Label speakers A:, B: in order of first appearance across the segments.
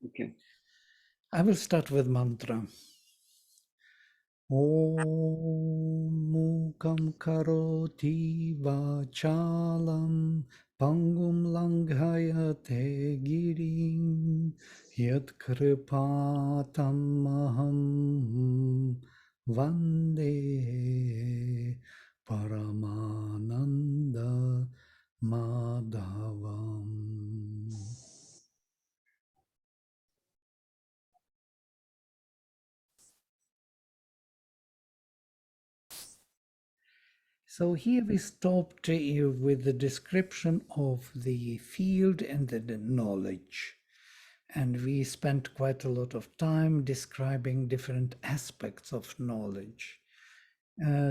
A: Okay.
B: I will start with mantra. Om Mukam Karoti Vachalam Pangum Langhayate Girim Yat Kripatam Aham Vande Paramananda Madhavam. So here we stopped with the description of the field and the knowledge. And we spent quite a lot of time describing different aspects of knowledge.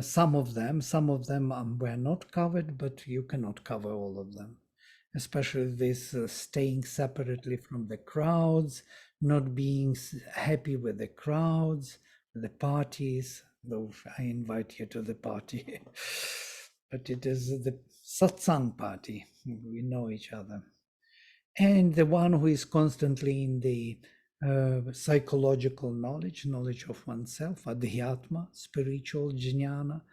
B: Some of them were not covered, but you cannot cover all of them. Especially this staying separately from the crowds, not being happy with the crowds, the parties, though I invite you to the party. But it is the satsang party. We know each other. And the one who is constantly in the psychological knowledge of oneself, adhyatma, spiritual jnana,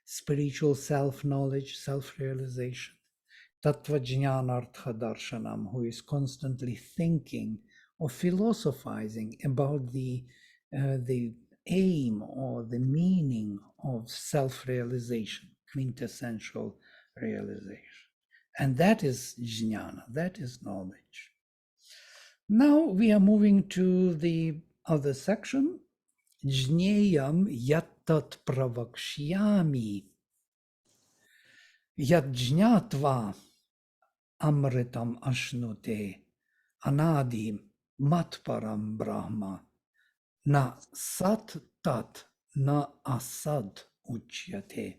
B: spiritual self-knowledge, self-realization. Tattva jnanartha darshanam, who is constantly thinking or philosophizing about the aim or the meaning of self-realization, quintessential realization. And that is jnana, that is knowledge. Now we are moving to the other section. Jneyam yattat pravakshyami yajñatva amritam ashnute anadi matparam brahma na sat tat na asad uchyate.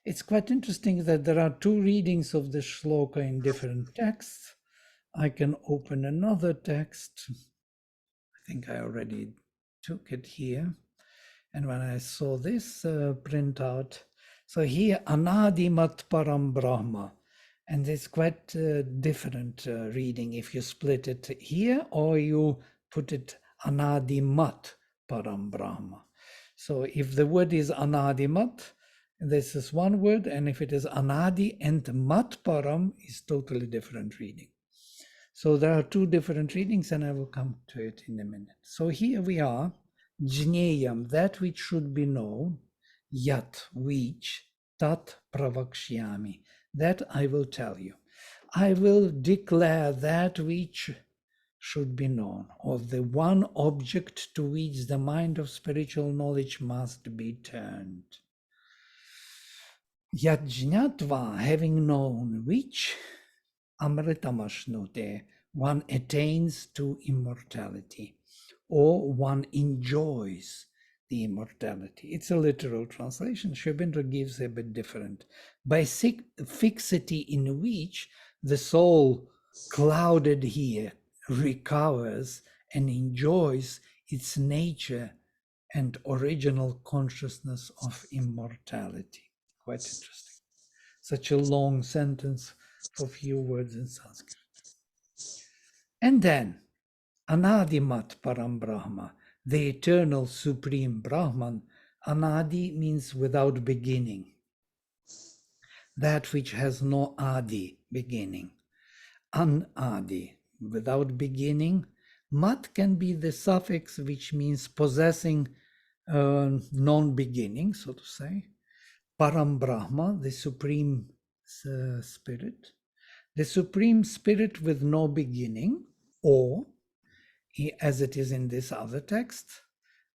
B: It's quite interesting that there are two readings of the shloka in different texts. I can open another text. I think I already took it here. And when I saw this printout, so here Anadimat Param Brahma, and it's quite different reading if you split it here or you put it Anadimat Param Brahma. So if the word is Anadimat, this is one word, and if it is Anadi and Mat Param is totally different reading. So there are two different readings, and I will come to it in a minute. So here we are, Jneyam, that which should be known, Yat, which, Tat Pravakshyami, that I will tell you. I will declare that which should be known, or the one object to which the mind of spiritual knowledge must be turned. Yat Jnatva, having known which, Amritamashnute, one attains to immortality, or one enjoys the immortality. It's a literal translation. Shobindra gives a bit different. By fixity in which the soul, clouded here, recovers and enjoys its nature and original consciousness of immortality. Quite interesting. Such a long sentence for few words in Sanskrit. And then, Anadimat Param Brahma, the eternal supreme Brahman. Anadi means without beginning, that which has no adi, beginning. Anadi, without beginning. Mat can be the suffix which means possessing non-beginning, so to say. Param Brahma, the supreme spirit. The supreme spirit with no beginning, or as it is in this other text,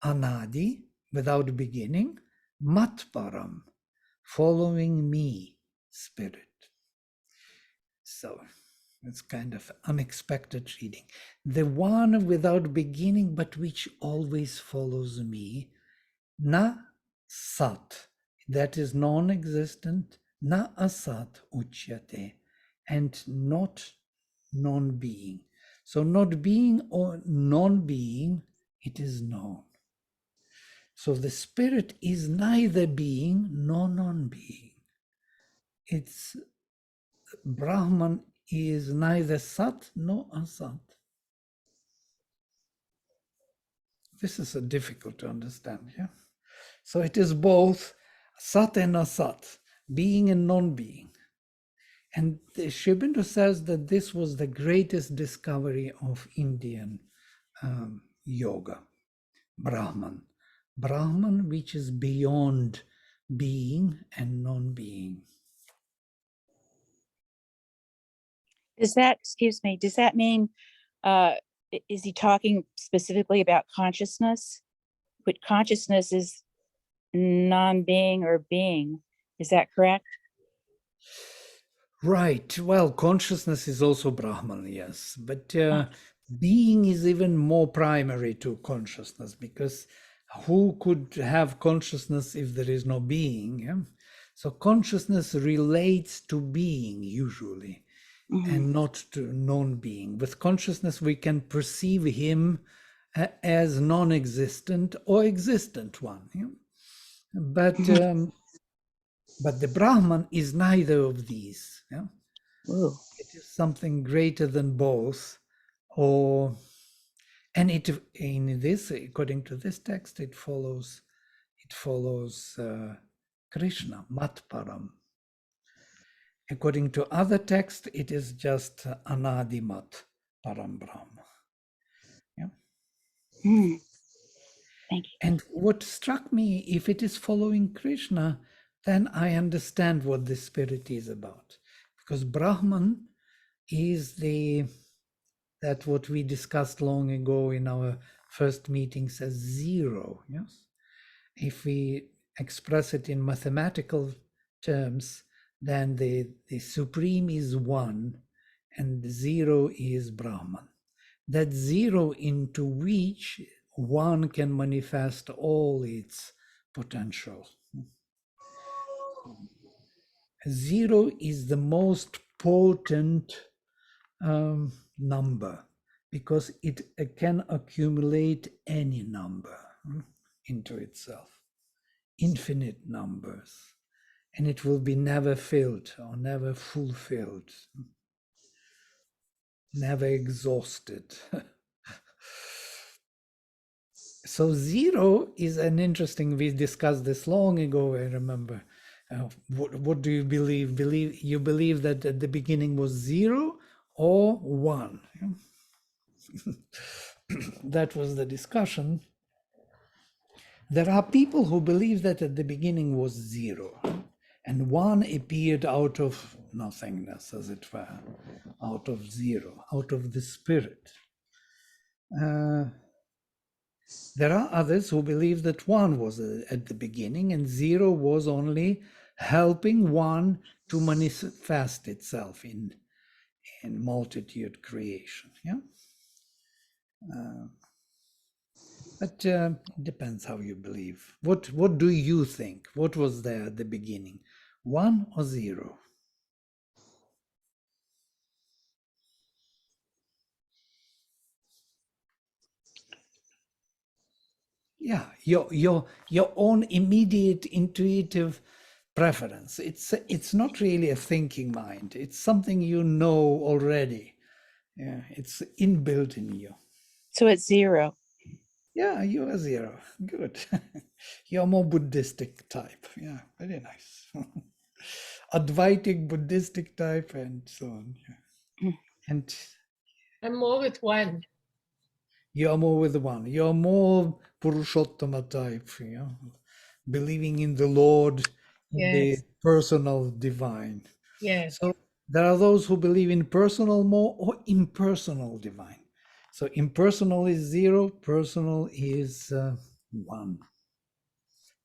B: Anadi, without beginning, Matparam, following me, spirit. So it's kind of unexpected reading. The one without beginning, but which always follows me, na sat, that is non-existent, na asat uchyate, and not non-being. So not being or non-being, it is known. So the spirit is neither being nor non-being. It's Brahman is neither sat nor asat. This is difficult to understand. Yeah. So it is both Sat and Asat, being and non-being. And Sri Aurobindo says that this was the greatest discovery of Indian yoga, Brahman. Brahman, which is beyond being and non-being.
A: Does that, excuse me, does that mean, is he talking specifically about consciousness? But consciousness is non-being or being. Is that correct?
B: Right. Well, consciousness is also Brahman, yes. But being is even more primary to consciousness, because who could have consciousness if there is no being? Yeah? So consciousness relates to being usually, and not to non-being. With consciousness, we can perceive him as non-existent or existent one. Yeah? But the Brahman is neither of these. Yeah?
A: Ooh.
B: It is something greater than both, and it in this, according to this text, it follows Krishna, Matparam. According to other texts, it is just Anadimat Param Brahma. Yeah.
A: Thank you.
B: And what struck me, if it is following Krishna, then I understand what this spirit is about, because Brahman is that what we discussed long ago in our first meetings as zero. Yes, if we express it in mathematical terms, then the supreme is one, and zero is Brahman. That zero into which one can manifest all its potential. Zero is the most potent number, because it can accumulate any number into itself, infinite numbers, and it will be never filled or never fulfilled, never exhausted. So zero is an interesting, we discussed this long ago, I remember. What do you believe? You believe that at the beginning was zero or one? That was the discussion. There are people who believe that at the beginning was zero, and one appeared out of nothingness, as it were, out of zero, out of the spirit. There are others who believe that one was at the beginning and zero was only helping one to manifest itself in multitude creation. Yeah. But it depends how you believe. What do you think? What was there at the beginning? One or zero? Yeah, your own immediate intuitive preference. It's not really a thinking mind. It's something you know already. Yeah, it's inbuilt in you.
A: So it's zero.
B: Yeah, you are zero. Good. You're more Buddhistic type. Yeah, very nice. Advaitic Buddhistic type and so on. Yeah. And
C: I'm more with one.
B: you're more with one. You're more Purushottama type, you know, believing in the Lord, in the personal divine.
C: Yes.
B: So there are those who believe in personal more or impersonal divine. So impersonal is zero, personal is one.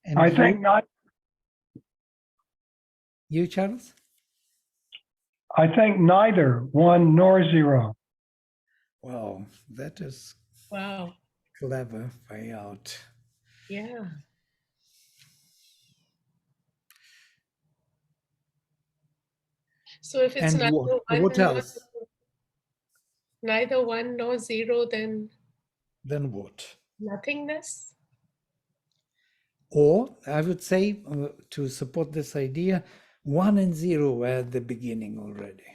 B: And
D: I think not.
B: You, Charles?
D: I think neither one nor zero.
B: Wow, that is
C: Wow.
B: clever, way out.
C: Yeah. So if it's
B: And what else?
C: neither one nor zero, then
B: What?
C: nothingness.
B: Or I would say, to support this idea, one and zero were at the beginning already,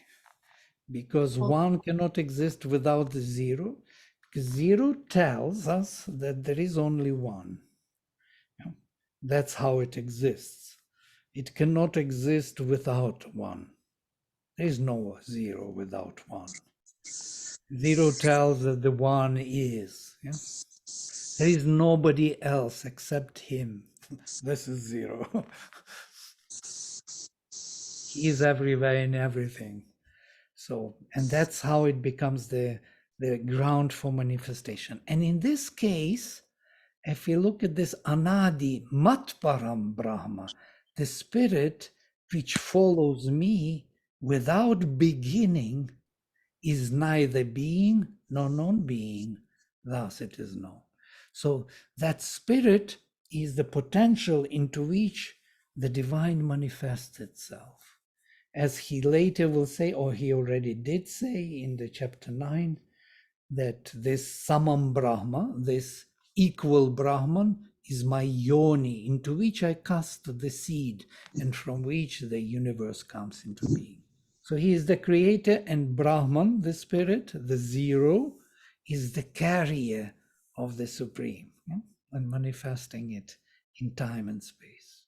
B: because one cannot exist without the zero, Because zero tells us that there is only one. Yeah. That's how it exists. It cannot exist without one. There is no zero without one. Zero tells that the one is. Yeah? There is nobody else except him. This is zero. He is everywhere in everything. So, and that's how it becomes the ground for manifestation. And in this case, if you look at this Anadi Matparam Brahma, the spirit which follows me without beginning is neither being nor non-being, thus it is known. So that spirit is the potential into which the divine manifests itself. As he later will say, or he already did say in the chapter 9, that this Samam Brahma, this equal Brahman, is my yoni, into which I cast the seed, and from which the universe comes into being. So he is the creator, and Brahman, the spirit, the zero, is the carrier of the supreme, yeah? And manifesting it in time and space.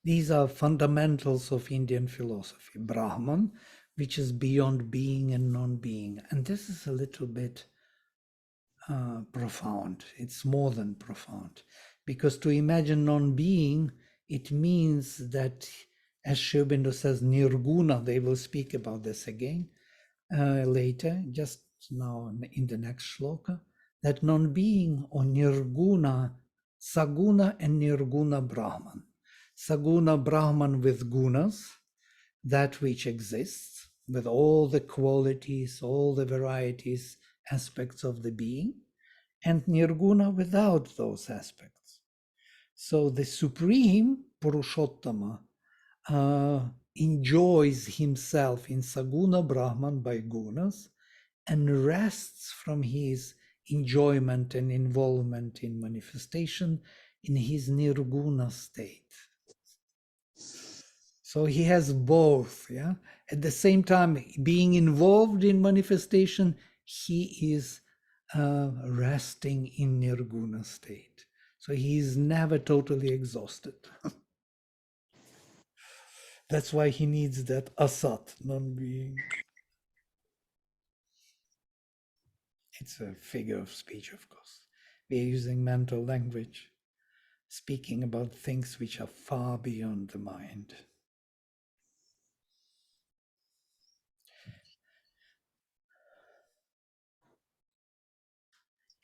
B: These are fundamentals of Indian philosophy. Brahman, which is beyond being and non-being. And this is a little bit profound. It's more than profound. Because to imagine non-being, it means that, as Sri Aurobindo says, nirguna, they will speak about this again later, just now in the next shloka, that non-being or nirguna, saguna and nirguna Brahman. Saguna Brahman with gunas, that which exists with all the qualities, all the varieties, aspects of the being, and nirguna without those aspects. So the supreme Purushottama enjoys himself in Saguna Brahman by gunas and rests from his enjoyment and involvement in manifestation in his nirguna state. So he has both, yeah. At the same time, being involved in manifestation, he is resting in nirguna state. So he is never totally exhausted. That's why he needs that asat, non-being. It's a figure of speech, of course. We are using mental language, speaking about things which are far beyond the mind.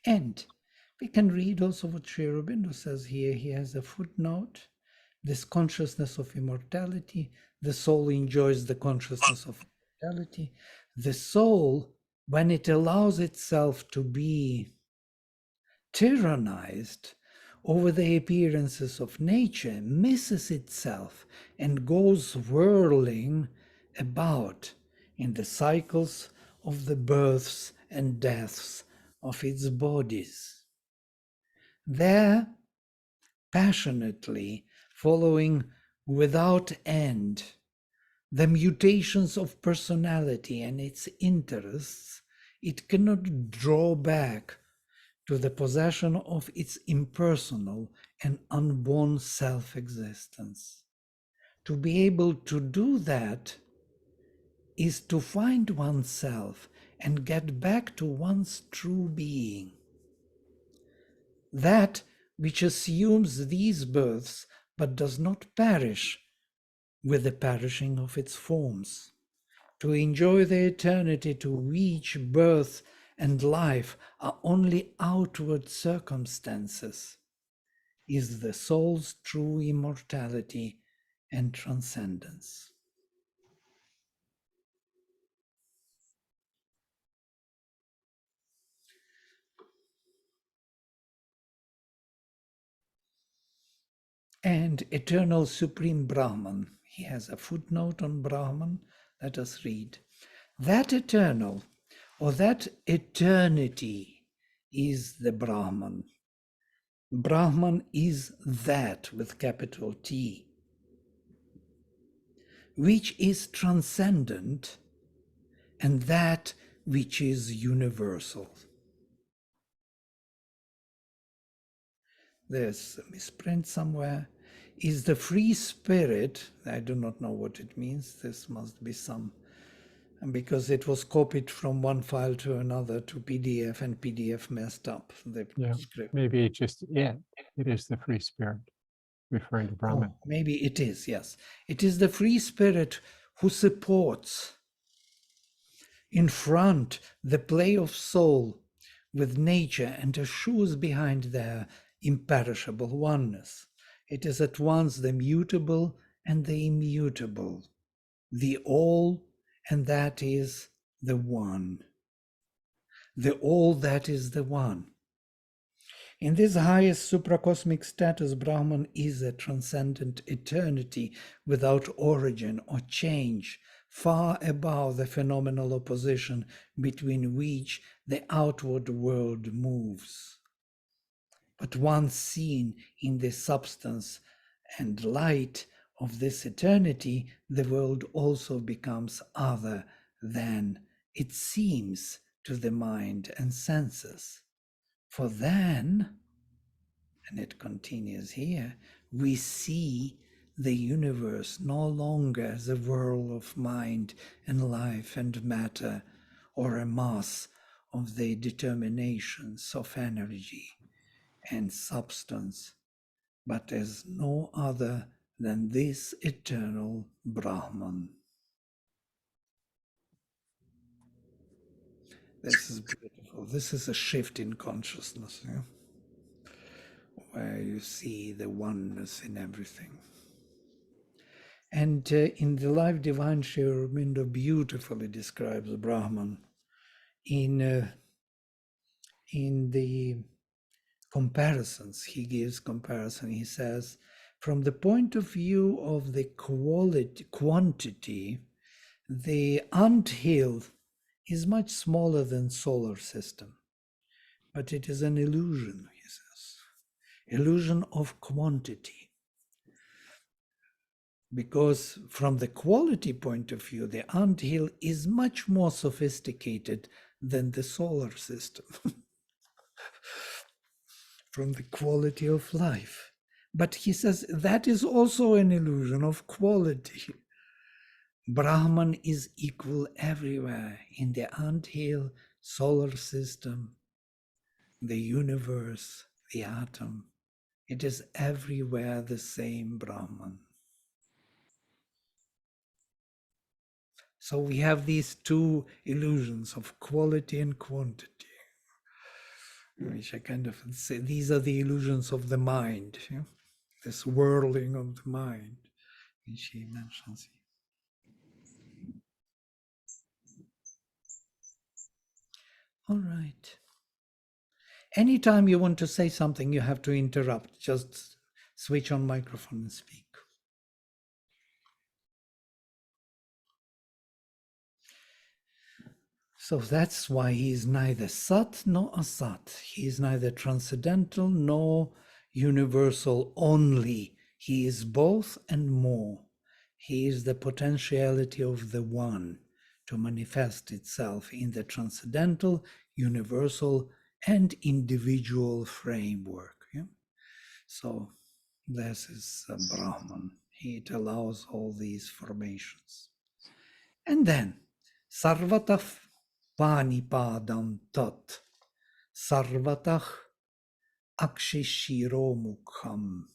B: And we can read also what Sri Aurobindo says here. He has a footnote. This consciousness of immortality, the soul enjoys the consciousness of immortality. The soul, when it allows itself to be tyrannized over the appearances of nature, misses itself and goes whirling about in the cycles of the births and deaths of its bodies. There, passionately following without end the mutations of personality and its interests, it cannot draw back to the possession of its impersonal and unborn self-existence. To be able to do that is to find oneself and get back to one's true being. That which assumes these births but does not perish with the perishing of its forms. To enjoy the eternity to which birth and life are only outward circumstances is the soul's true immortality and transcendence. And eternal supreme Brahman, he has a footnote on Brahman, let us read. That eternal, or that eternity, is the Brahman. Brahman is that with capital T. which is transcendent, and that which is universal. There's a misprint somewhere. Is the free spirit, I do not know what it means, this must be some, and because it was copied from one file to another to PDF, and PDF messed up the script.
E: Maybe it is the free spirit, referring to Brahman.
B: Oh, maybe it is, yes. It is the free spirit who supports in front the play of soul with nature and assures behind their imperishable oneness. It is at once the mutable and the immutable, the all, and that is the one. The all that is the one. In this highest supracosmic status, Brahman is a transcendent eternity without origin or change, far above the phenomenal opposition between which the outward world moves. But once seen in the substance and light of this eternity, the world also becomes other than it seems to the mind and senses. For then, and it continues here, we see the universe no longer as a whirl of mind and life and matter, or a mass of the determinations of energy and substance, but as no other than this eternal Brahman. This is beautiful. This is a shift in consciousness, yeah? Where you see the oneness in everything. And in the Life Divine, Sri Aurobindo beautifully describes Brahman in the comparisons. He gives comparison. He says, from the point of view of the quantity, the anthill is much smaller than solar system, but it is an illusion, he says, illusion of quantity. Because from the quality point of view, the anthill is much more sophisticated than the solar system. From the quality of life. But he says that is also an illusion of quality. Brahman is equal everywhere, in the anthill, solar system, the universe, the atom. It is everywhere the same Brahman. So we have these two illusions of quality and quantity, which I kind of say these are the illusions of the mind, yeah? This whirling of the mind, which he mentions. All right. Anytime you want to say something, you have to interrupt. Just switch on microphone and speak. So that's why he is neither Sat nor Asat. He is neither transcendental nor universal only. He is both and more. He is the potentiality of the one to manifest itself in the transcendental, universal, and individual framework. Yeah? So this is Brahman. It allows all these formations. And then, Sarvatah Panipadam Tat, Sarvatah Akshishiromukham,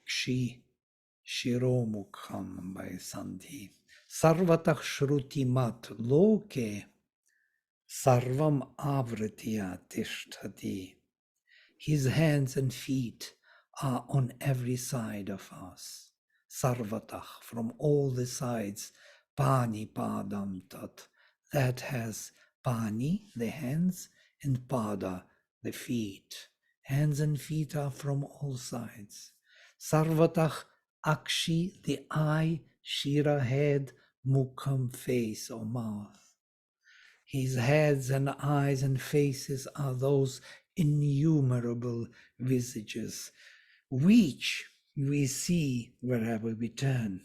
B: Kshishiromukham by Sandhi, Sarvatah Shrutimat Loke, Sarvam Avritya Tishtati. His hands and feet are on every side of us. Sarvatah, from all the sides. Pani Padam Tat, that has Pani, the hands, and Pada, the feet. Hands and feet are from all sides. Sarvatah Akshi, the eye, Shira, head, Mukham, face or mouth. His heads and eyes and faces are those innumerable visages, which we see wherever we turn.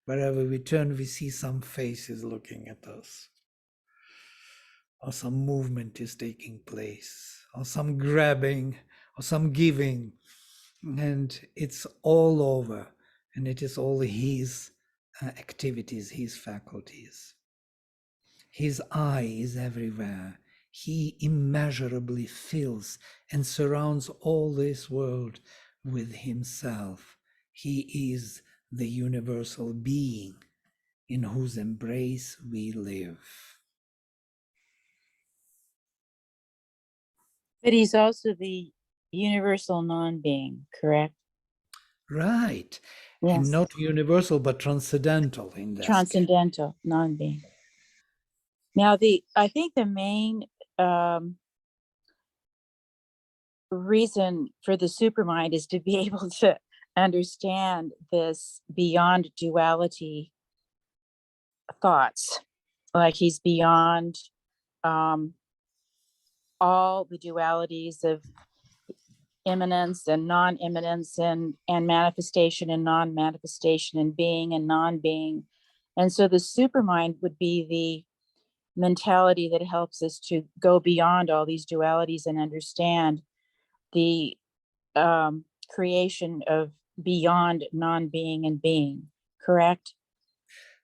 B: Wherever we turn, we see some faces looking at us, or some movement is taking place, or some grabbing, or some giving, and it's all over, and it is all his activities, his faculties. His eye is everywhere. He immeasurably fills and surrounds all this world with himself. He is the universal being in whose embrace we live.
A: But he's also the universal non-being, correct?
B: Right.
A: Yes.
B: And not universal, but transcendental in that case.
A: Transcendental non-being. Now, I think the main reason for the supermind is to be able to understand this beyond duality thoughts. Like he's beyond all the dualities of immanence and non-immanence and manifestation and non-manifestation and being and non-being. And so the supermind would be the mentality that helps us to go beyond all these dualities and understand the creation of beyond non-being and being, correct?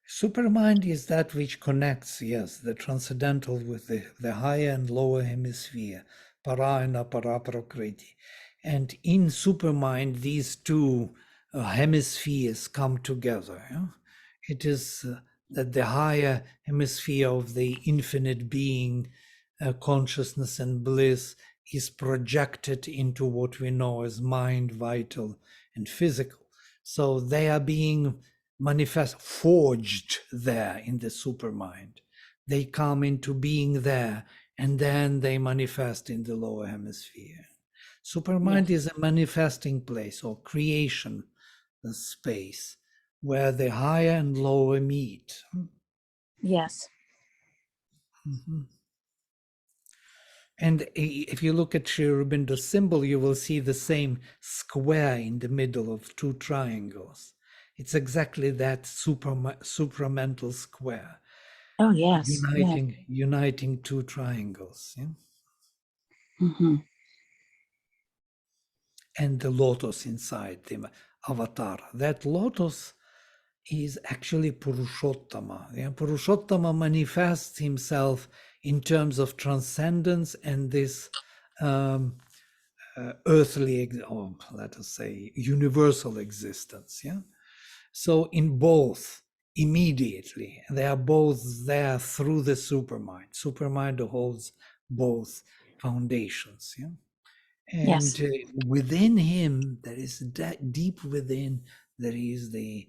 B: Supermind is that which connects, yes, the transcendental with the higher and lower hemisphere, para and apara prakriti. And in supermind, these two hemispheres come together. Yeah? It is that the higher hemisphere of the infinite being, consciousness and bliss, is projected into what we know as mind, vital, and physical. So they are being forged there in the supermind. They come into being there, and then they manifest in the lower hemisphere. Supermind is a manifesting place or creation space where the higher and lower meet.
A: Yes.
B: Mm-hmm. And if you look at Sri Aurobindo's symbol, you will see the same square in the middle of two triangles. It's exactly that supramental square.
A: Oh, yes.
B: Uniting two triangles. Yeah?
A: Mm-hmm.
B: And the lotus inside, the avatar. That lotus is actually Purushottama. Yeah? Purushottama manifests himself in terms of transcendence and this earthly, or let us say, universal existence. Yeah. So in both, immediately, they are both there through the supermind. Supermind holds both foundations. Yeah. And
A: Yes.
B: within him, there is deep within, there is the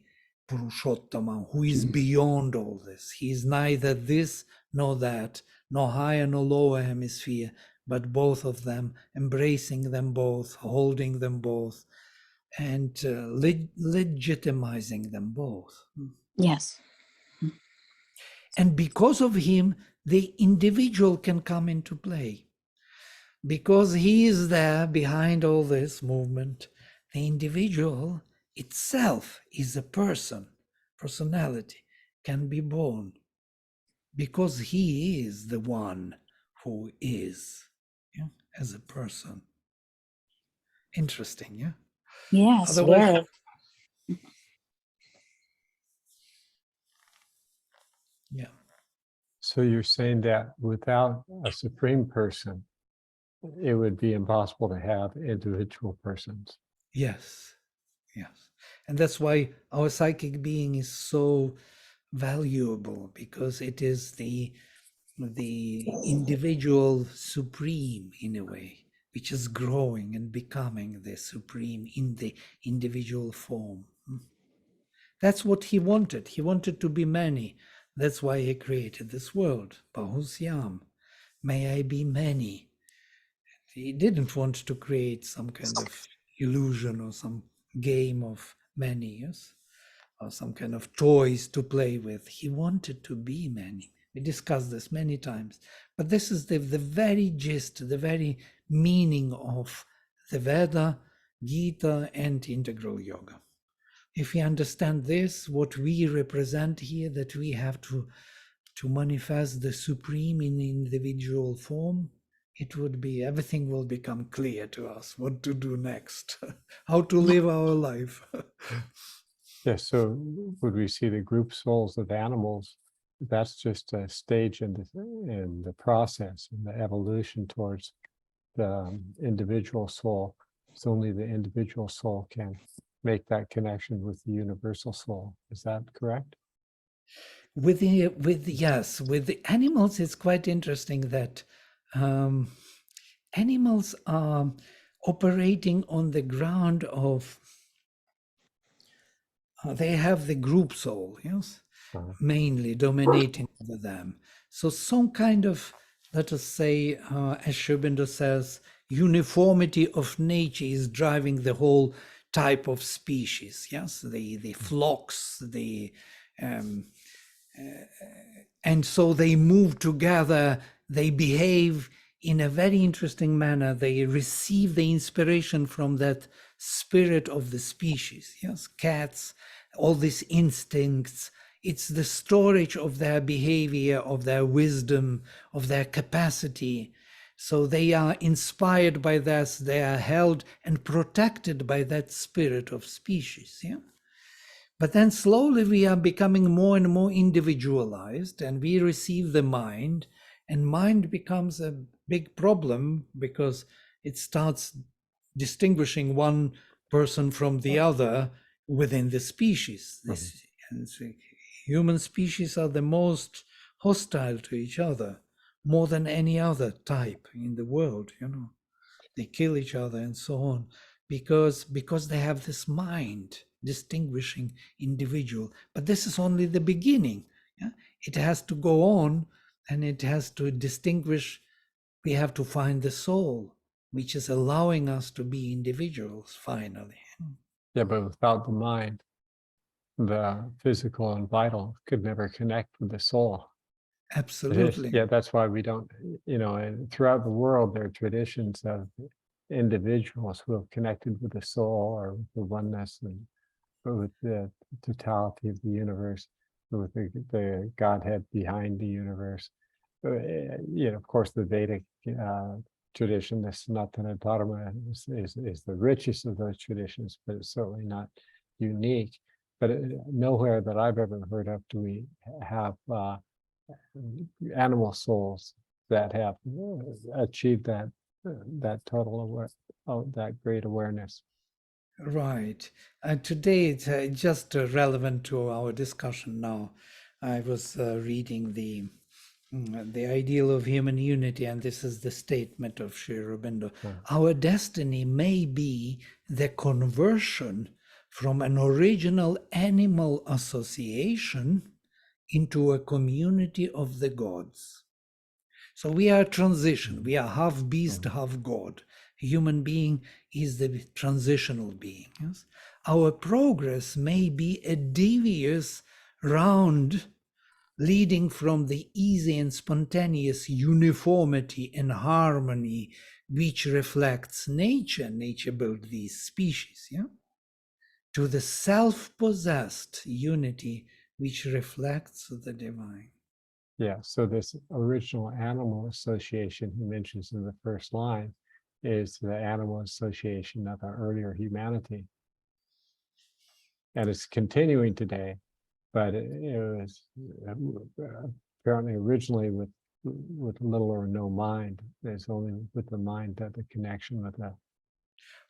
B: Purushottama, who is beyond all this. He is neither this nor that, nor higher nor lower hemisphere, but both of them, embracing them both, holding them both, and legitimizing them both.
A: Yes.
B: And because of him, the individual can come into play. Because he is there behind all this movement, the individual itself is a personality, can be born, because he is the one who is, yeah, as a person. Interesting, yeah?
A: Yes.
B: Otherwise,
A: Very.
B: yeah.
E: So you're saying that without a supreme person, it would be impossible to have individual persons.
B: Yes, yes. And that's why our psychic being is so valuable, because it is the individual supreme in a way, which is growing and becoming the supreme in the individual form. That's what he wanted. He wanted to be many. That's why he created this world. Bahusyam, may I be many. He didn't want to create some kind of illusion or some game of many, yes? Or some kind of toys to play with. He wanted to be many. We discussed this many times. But this is the very gist, the very meaning of the Veda, Gita, and integral yoga. If we understand this, what we represent here, that we have to manifest the supreme in individual form, it would be, everything will become clear to us, what to do next, how to live our life.
E: Yes, so would we see the group souls of animals? That's just a stage in the process, in the evolution towards the individual soul. It's only the individual soul can make that connection with the universal soul. Is that correct?
B: With the animals, it's quite interesting that animals are operating on the ground of, they have the group soul, yes, mainly dominating over them. So some kind of, let us say, as Sri Aurobindo says, uniformity of nature is driving the whole type of species, yes, the flocks, and so they move together, they behave in a very interesting manner, they receive the inspiration from that spirit of the species, yes, cats, all these instincts, it's the storage of their behavior, of their wisdom, of their capacity. So they are inspired by this, they are held and protected by that spirit of species, yeah. But then slowly we are becoming more and more individualized, and we receive the mind, and mind becomes a big problem because it starts distinguishing one person from the other within the species. Human species are the most hostile to each other, more than any other type in the world, you know. They kill each other and so on, because they have this mind distinguishing individual. But this is only the beginning. Yeah? It has to go on, and it has to distinguish. We have to find the soul, which is allowing us to be individuals finally.
E: Yeah, but without the mind, the physical and vital could never connect with the soul.
B: Absolutely.
E: Yeah, that's why we don't, and throughout the world, there are traditions of individuals who have connected with the soul or with the oneness and with the totality of the universe, with the Godhead behind the universe. Of course, the Vedic tradition, the Sanatana Dharma, is the richest of those traditions, but it's certainly not unique. But nowhere that I've ever heard of do we have animal souls that have achieved that total that great awareness.
B: Right. Today it's just relevant to our discussion now. I was reading the ideal of human unity, and this is the statement of Sri Aurobindo. Our destiny may be the conversion from an original animal association into a community of the gods. So we are transition. We are half beast, half God. A human being is the transitional being. Yes? Our progress may be a devious round leading from the easy and spontaneous uniformity and harmony which reflects nature. Nature built these species, yeah? To the self-possessed unity which reflects the divine.
E: Yeah, so this original animal association he mentions in the first line is the animal association of our earlier humanity. And it's continuing today, but it was apparently originally with little or no mind. There's only with the mind that the connection with the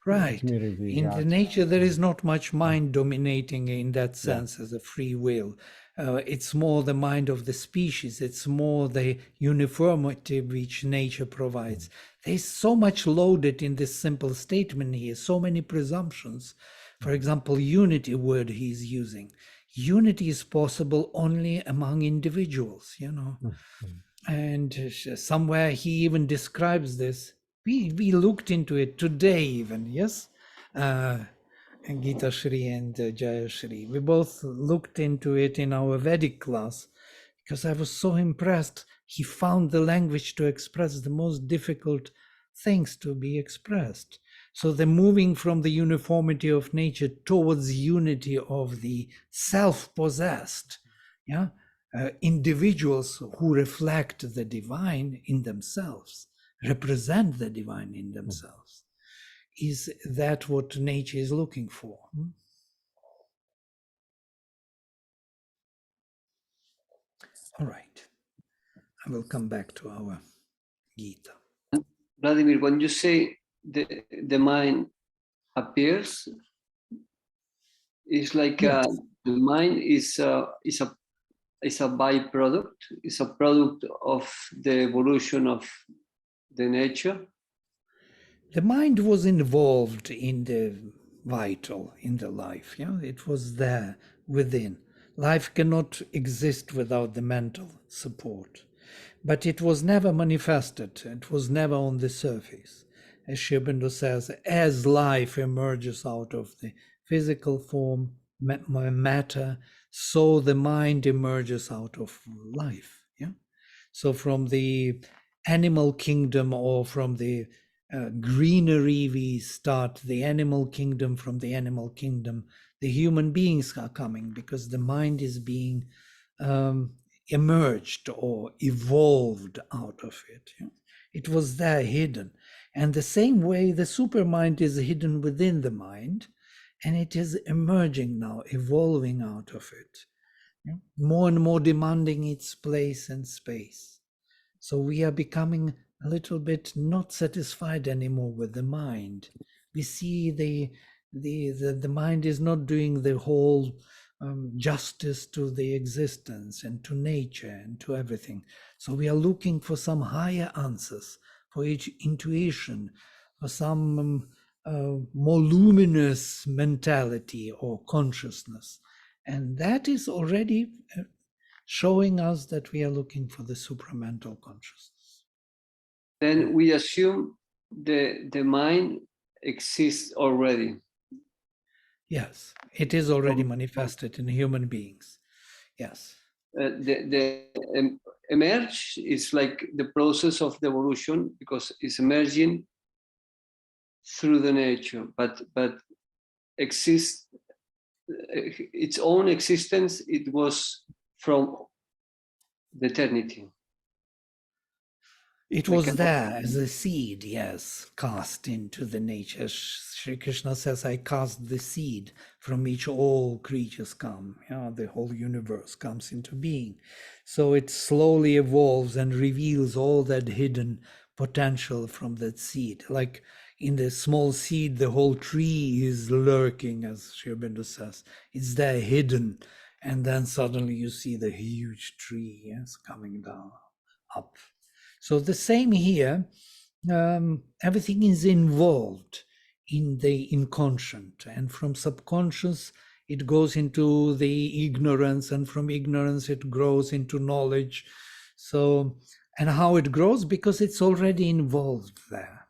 B: Right.
E: community.
B: In the nature, there is not much mind dominating in that sense as a free will. It's more the mind of the species. It's more the uniformity which nature provides. There's so much loaded in this simple statement here, so many presumptions. For example, unity word he's using. Unity is possible only among individuals, you know. And somewhere he even describes this. We looked into it today even, yes? And Gita Shri and Jaya Shri. We both looked into it in our Vedic class because I was so impressed. He found the language to express the most difficult things to be expressed. So the moving from the uniformity of nature towards unity of the self-possessed, yeah, individuals who reflect the divine in themselves, represent the divine in themselves. Is that what nature is looking for? All right. I will come back to our Gita.
F: Vladimir, when you say the mind appears, it's like
B: Yes.
F: the mind is a byproduct, it's a product of the evolution of the nature.
B: The mind was involved in the vital, in the life. Yeah, it was there within. Life cannot exist without the mental support. But it was never manifested. It was never on the surface. As Sri Aurobindo says, as life emerges out of the physical form, matter, so the mind emerges out of life. Yeah. So from the animal kingdom or from the greenery, we start the animal kingdom. From the animal kingdom, the human beings are coming because the mind is being emerged or evolved out of it. It was there hidden. And the same way the supermind is hidden within the mind, and it is emerging now, evolving out of it, more and more demanding its place and space. So we are becoming a little bit not satisfied anymore with the mind. We see the mind is not doing the whole justice to the existence and to nature and to everything. So we are looking for some higher answers, for each intuition, for some more luminous mentality or consciousness. And that is already showing us that we are looking for the supramental consciousness.
F: Then we assume the mind exists already.
B: Yes, it is already manifested in human beings. Yes.
F: The emerge is like the process of the evolution because it's emerging through the nature, but exists its own existence. It was from the eternity.
B: It was there as a seed, yes, cast into the nature. Sri Krishna says, I cast the seed from which all creatures come. The whole universe comes into being. So it slowly evolves and reveals all that hidden potential from that seed. Like in the small seed, the whole tree is lurking, as Sri Aurobindo says. It's there hidden. And then suddenly you see the huge tree, yes, coming down, up. So the same here, everything is involved in the inconscient, and from subconscious it goes into the ignorance, and from ignorance it grows into knowledge. So, and how it grows? Because it's already involved there.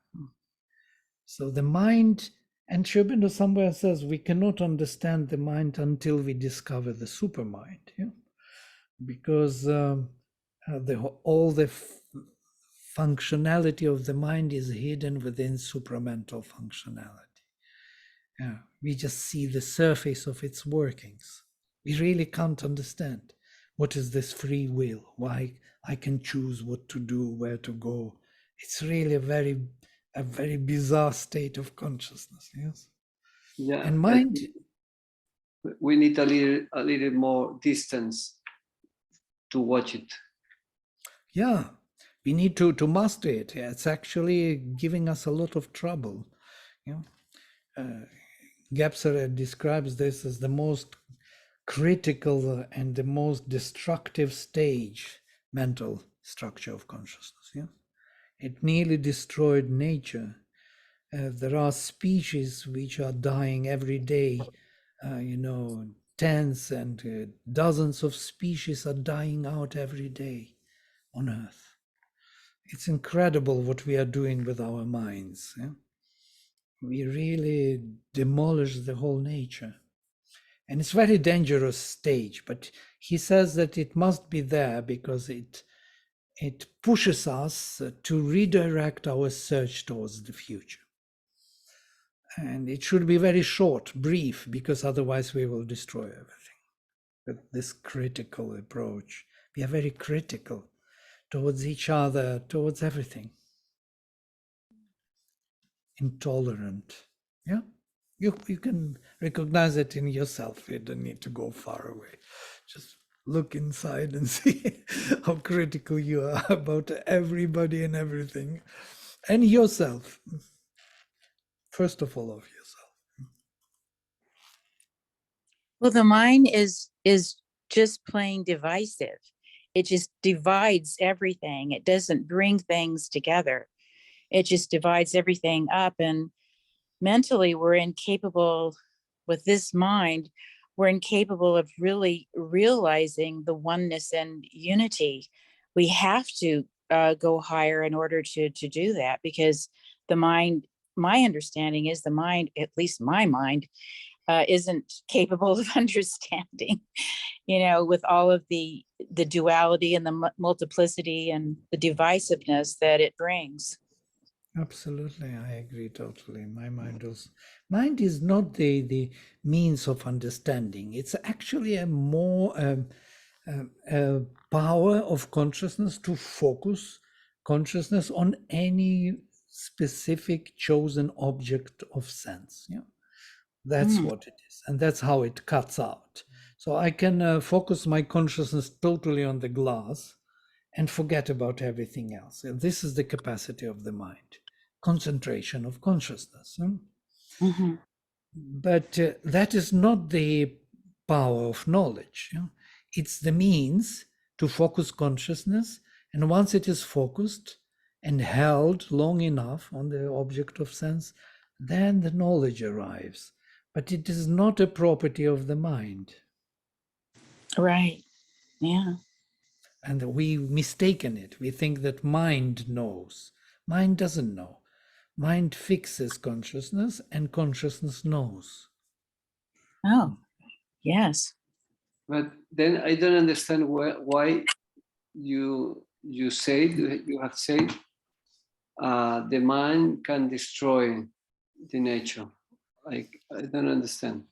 B: So the mind, and Sri Aurobindo somewhere says, we cannot understand the mind until we discover the supermind, because all the functionality of the mind is hidden within supramental functionality. We just see the surface of its workings. We really can't understand what is this free will, why I can choose what to do, where to go. It's really a very bizarre state of consciousness. Yes.
F: Yeah.
B: And mind.
F: We need a little more distance to watch it.
B: Yeah. We need to master it. It's actually giving us a lot of trouble. Gebser describes this as the most critical and the most destructive stage, mental structure of consciousness. Yeah? It nearly destroyed nature. There are species which are dying every day. Tens and dozens of species are dying out every day on Earth. It's incredible what we are doing with our minds. Yeah? We really demolish the whole nature. And it's a very dangerous stage, but he says that it must be there because it pushes us to redirect our search towards the future. And it should be very short, brief, because otherwise we will destroy everything. With this critical approach, we are very critical towards each other, towards everything. Intolerant. Yeah, you can recognize it in yourself. You don't need to go far away. Just look inside and see how critical you are about everybody and everything, and yourself. First of all, of yourself.
A: Well, the mind is just plain divisive. It just divides everything. It doesn't bring things together. It just divides everything up. And mentally, we're incapable, with this mind, we're incapable of really realizing the oneness and unity. We have to go higher in order to do that, because the mind, my understanding is the mind, at least my mind, isn't capable of understanding, with all of the duality and the multiplicity and the divisiveness that it brings.
B: Absolutely, I agree totally. My mind is not the means of understanding. It's actually a more a power of consciousness to focus consciousness on any specific chosen object of sense. Yeah, that's what it is, and that's how it cuts out. So I can focus my consciousness totally on the glass and forget about everything else. And this is the capacity of the mind, concentration of consciousness.
A: Mm-hmm.
B: But that is not the power of knowledge. It's the means to focus consciousness. And once it is focused and held long enough on the object of sense, then the knowledge arrives. But it is not a property of the mind.
A: Right. Yeah.
B: And we mistaken it. We think that mind knows. Mind doesn't know. Mind fixes consciousness, and consciousness knows.
A: Oh, yes.
F: But then I don't understand why you have said the mind can destroy the nature. I don't understand.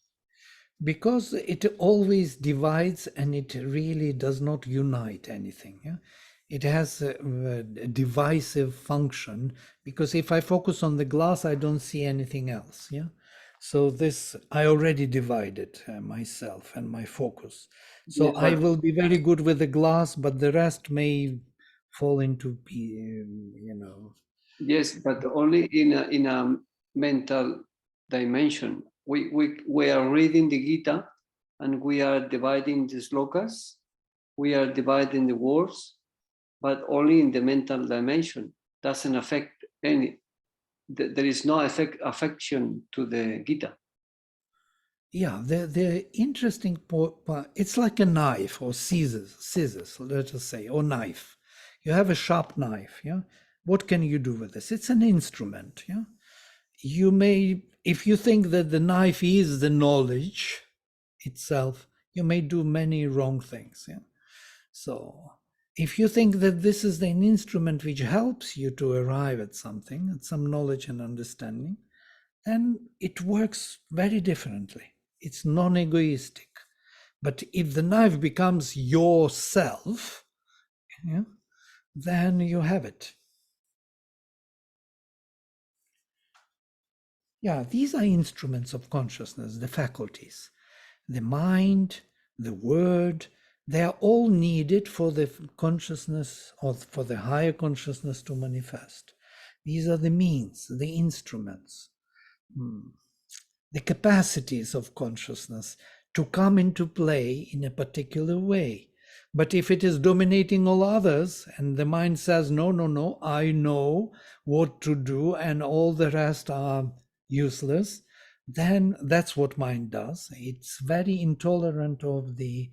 B: Because it always divides and it really does not unite anything. Yeah? It has a divisive function, because if I focus on the glass, I don't see anything else. Yeah. So this, I already divided myself and my focus. So
F: Yes,
B: I will be very good with the glass, but the rest may fall into,
F: Yes, but only in a mental dimension. We are reading the Gita, and we are dividing the slokas. We are dividing the words, but only in the mental dimension. Doesn't affect any. There is no affection to the Gita.
B: Yeah, the interesting part, it's like a knife or scissors, let us say, or knife. You have a sharp knife, yeah? What can you do with this? It's an instrument, yeah? You may, if you think that the knife is the knowledge itself, you may do many wrong things, yeah? So if you think that this is an instrument which helps you to arrive at something, at some knowledge and understanding, then it works very differently. It's non-egoistic. But if the knife becomes yourself, yeah, then you have it. Yeah, these are instruments of consciousness, the faculties. The mind, the word, they are all needed for the consciousness or for the higher consciousness to manifest. These are the means, the instruments. The capacities of consciousness to come into play in a particular way. But if it is dominating all others and the mind says, no, no, no, I know what to do and all the rest are useless, then that's what mind does. It's very intolerant of the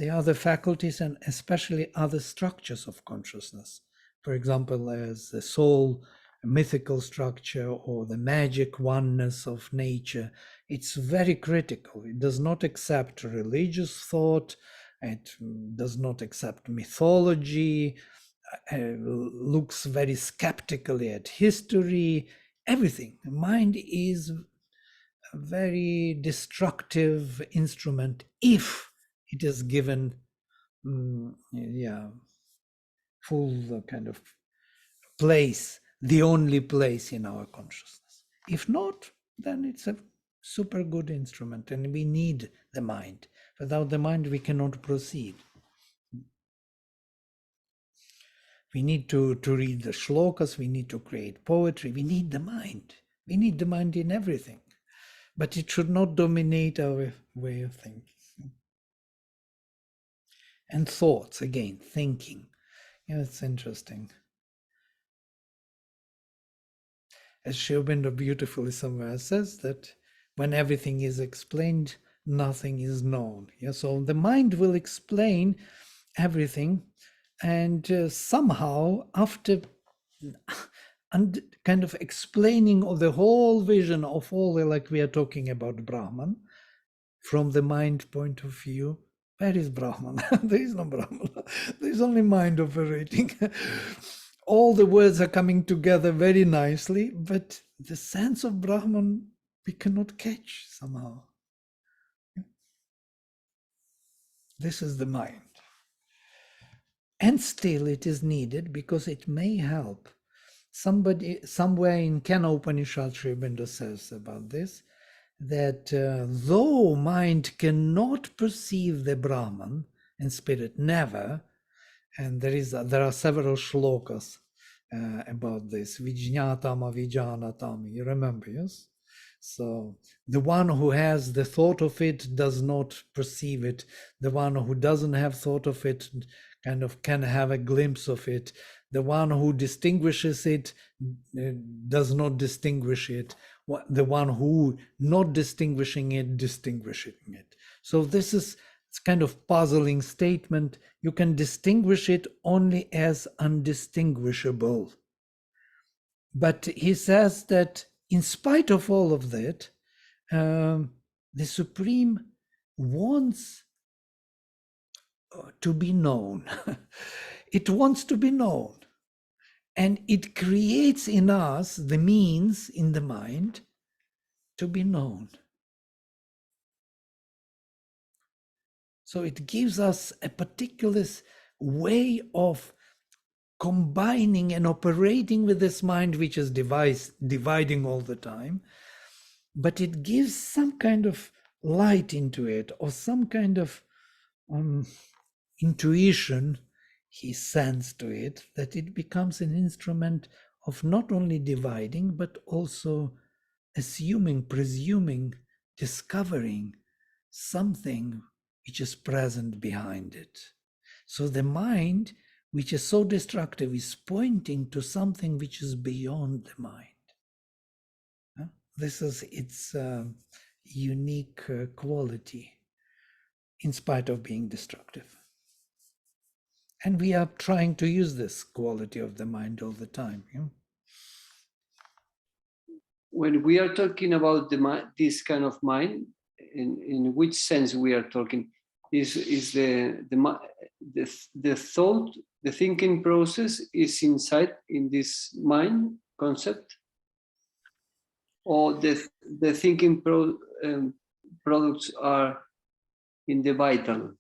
B: other faculties and especially other structures of consciousness. For example, as the soul, mythical structure, or the magic oneness of nature, it's very critical. It does not accept religious thought, it does not accept mythology, looks very skeptically at history, everything. Mind is a very destructive instrument if it is given, full kind of place, the only place in our consciousness. If not, then it's a super good instrument, and we need the mind. Without the mind, we cannot proceed. We need to read the shlokas, we need to create poetry, we need the mind. We need the mind in everything. But it should not dominate our way of thinking. And thoughts, again, thinking. It's interesting. As Sri Aurobindo beautifully somewhere says, that when everything is explained, nothing is known. So the mind will explain everything, and somehow after kind of explaining of the whole vision of all, like we are talking about Brahman, from the mind point of view, where is Brahman? There is no Brahman. There is only mind operating. All the words are coming together very nicely, but the sense of Brahman we cannot catch somehow. This is the mind. And still it is needed because it may help. Somebody, somewhere in Kena Upanishad, Sri Aurobindo says about this, that though mind cannot perceive the Brahman, and spirit never, and there are several shlokas about this, Vijñātam avijñānatam, you remember, yes? So the one who has the thought of it does not perceive it. The one who doesn't have thought of it kind of can have a glimpse of it. The one who distinguishes it does not distinguish it. The one who not distinguishing it, distinguishing it. So this is it's kind of puzzling statement. You can distinguish it only as undistinguishable. But he says that in spite of all of that, the Supreme wants to be known. It wants to be known. And it creates in us the means in the mind to be known. So it gives us a particular way of combining and operating with this mind, which is dividing all the time, but it gives some kind of light into it, or some kind of intuition he sends to it, that it becomes an instrument of not only dividing, but also assuming, presuming, discovering something which is present behind it. So the mind, which is so destructive, is pointing to something which is beyond the mind. This is its unique quality, in spite of being destructive. And we are trying to use this quality of the mind all the time.
F: When we are talking about this kind of mind, in which sense we are talking? Is the thought, the thinking process is inside in this mind concept, or the thinking products are in the vital?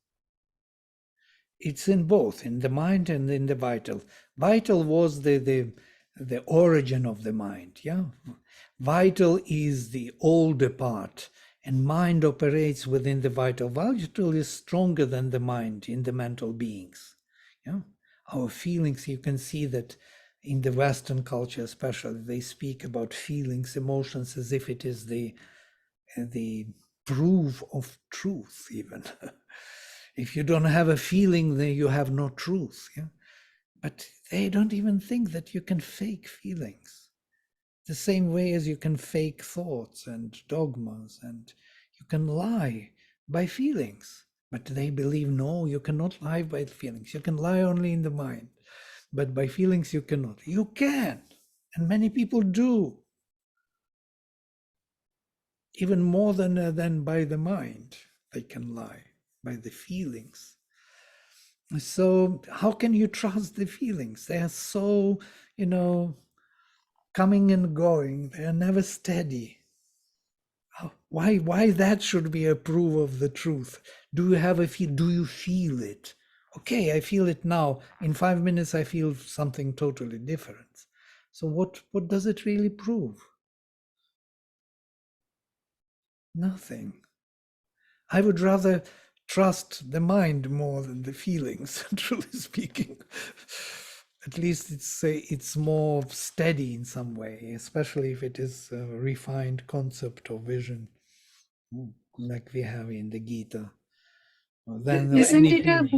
B: It's in both, in the mind and in the vital. Vital was the origin of the mind. Yeah, vital is the older part, and mind operates within the vital. Vital is stronger than the mind in the mental beings. Yeah, our feelings, you can see that in the Western culture especially, they speak about feelings, emotions, as if it is the proof of truth even. If you don't have a feeling, then you have no truth. Yeah? But they don't even think that you can fake feelings. The same way as you can fake thoughts and dogmas, and you can lie by feelings. But they believe, no, you cannot lie by feelings. You can lie only in the mind. But by feelings you cannot. You can. And many people do. Even more than by the mind, they can lie, by the feelings. So how can you trust the feelings? They are so, coming and going. They are never steady. Why that should be a proof of the truth? Do you have a feel? Do you feel it? Okay, I feel it now. In 5 minutes, I feel something totally different. So what does it really prove? Nothing. I would rather trust the mind more than the feelings, truly speaking. At least it's more steady in some way, especially if it is a refined concept or vision, like we have in the Gita. Then
G: Isn't it a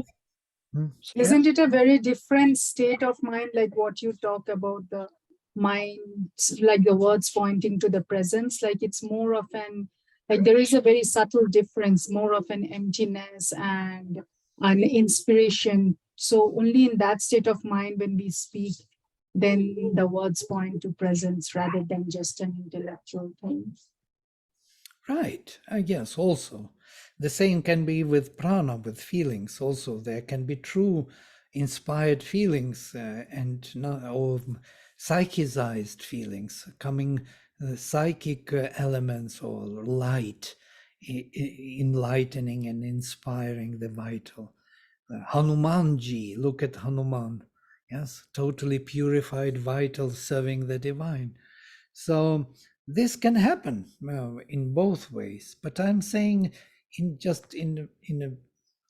B: Yeah.
G: isn't it a very different state of mind, like what you talk about the mind, like the words pointing to the presence? Like it's more of an, like there is a very subtle difference, more of an emptiness and an inspiration. So only in that state of mind when we speak, then the words point to presence rather than just an intellectual thing.
B: Right, I guess also. The same can be with prana, with feelings also. There can be true inspired feelings and not, or psychized feelings, coming psychic elements or light, enlightening and inspiring the vital. Hanumanji, look at Hanuman. Yes, totally purified vital serving the divine. So this can happen in both ways, but I'm saying in a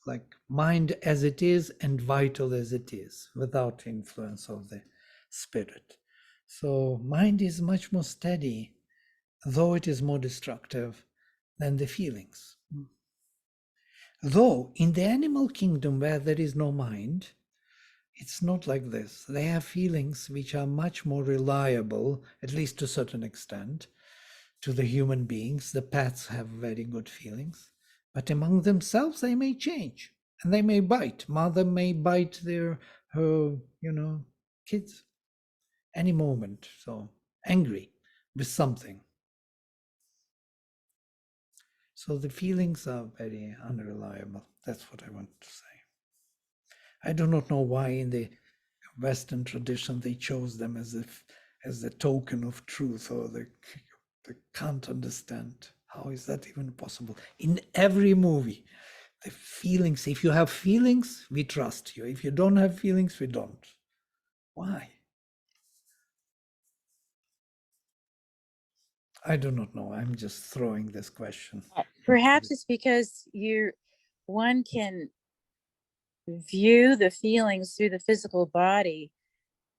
B: like mind as it is and vital as it is, without influence of the spirit. So mind is much more steady, though it is more destructive than the feelings. Though in the animal kingdom where there is no mind, it's not like this. They have feelings which are much more reliable, at least to a certain extent, to the human beings. The pets have very good feelings, but among themselves they may change and they may bite. Mother may bite her kids any moment. So angry with something. So the feelings are very unreliable. That's what I want to say. I do not know why in the Western tradition they chose them as the token of truth, or they can't understand. How is that even possible? In every movie, the feelings, if you have feelings, we trust you. If you don't have feelings, we don't. Why? I do not know. I'm just throwing this question.
A: Perhaps it's because one can view the feelings through the physical body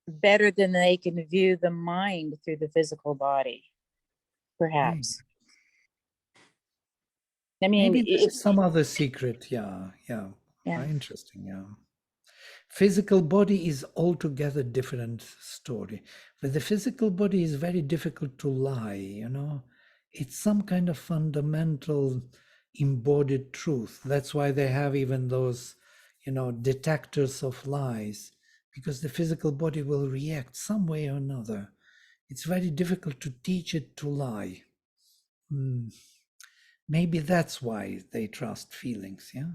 A: better than they can view the mind through the physical body. Perhaps. I mean,
B: Maybe there's some other secret. Yeah. Interesting. Yeah. Physical body is altogether different story. But the physical body is very difficult to lie, It's some kind of fundamental embodied truth. That's why they have even those, detectors of lies, because the physical body will react some way or another. It's very difficult to teach it to lie. Maybe that's why they trust feelings, yeah?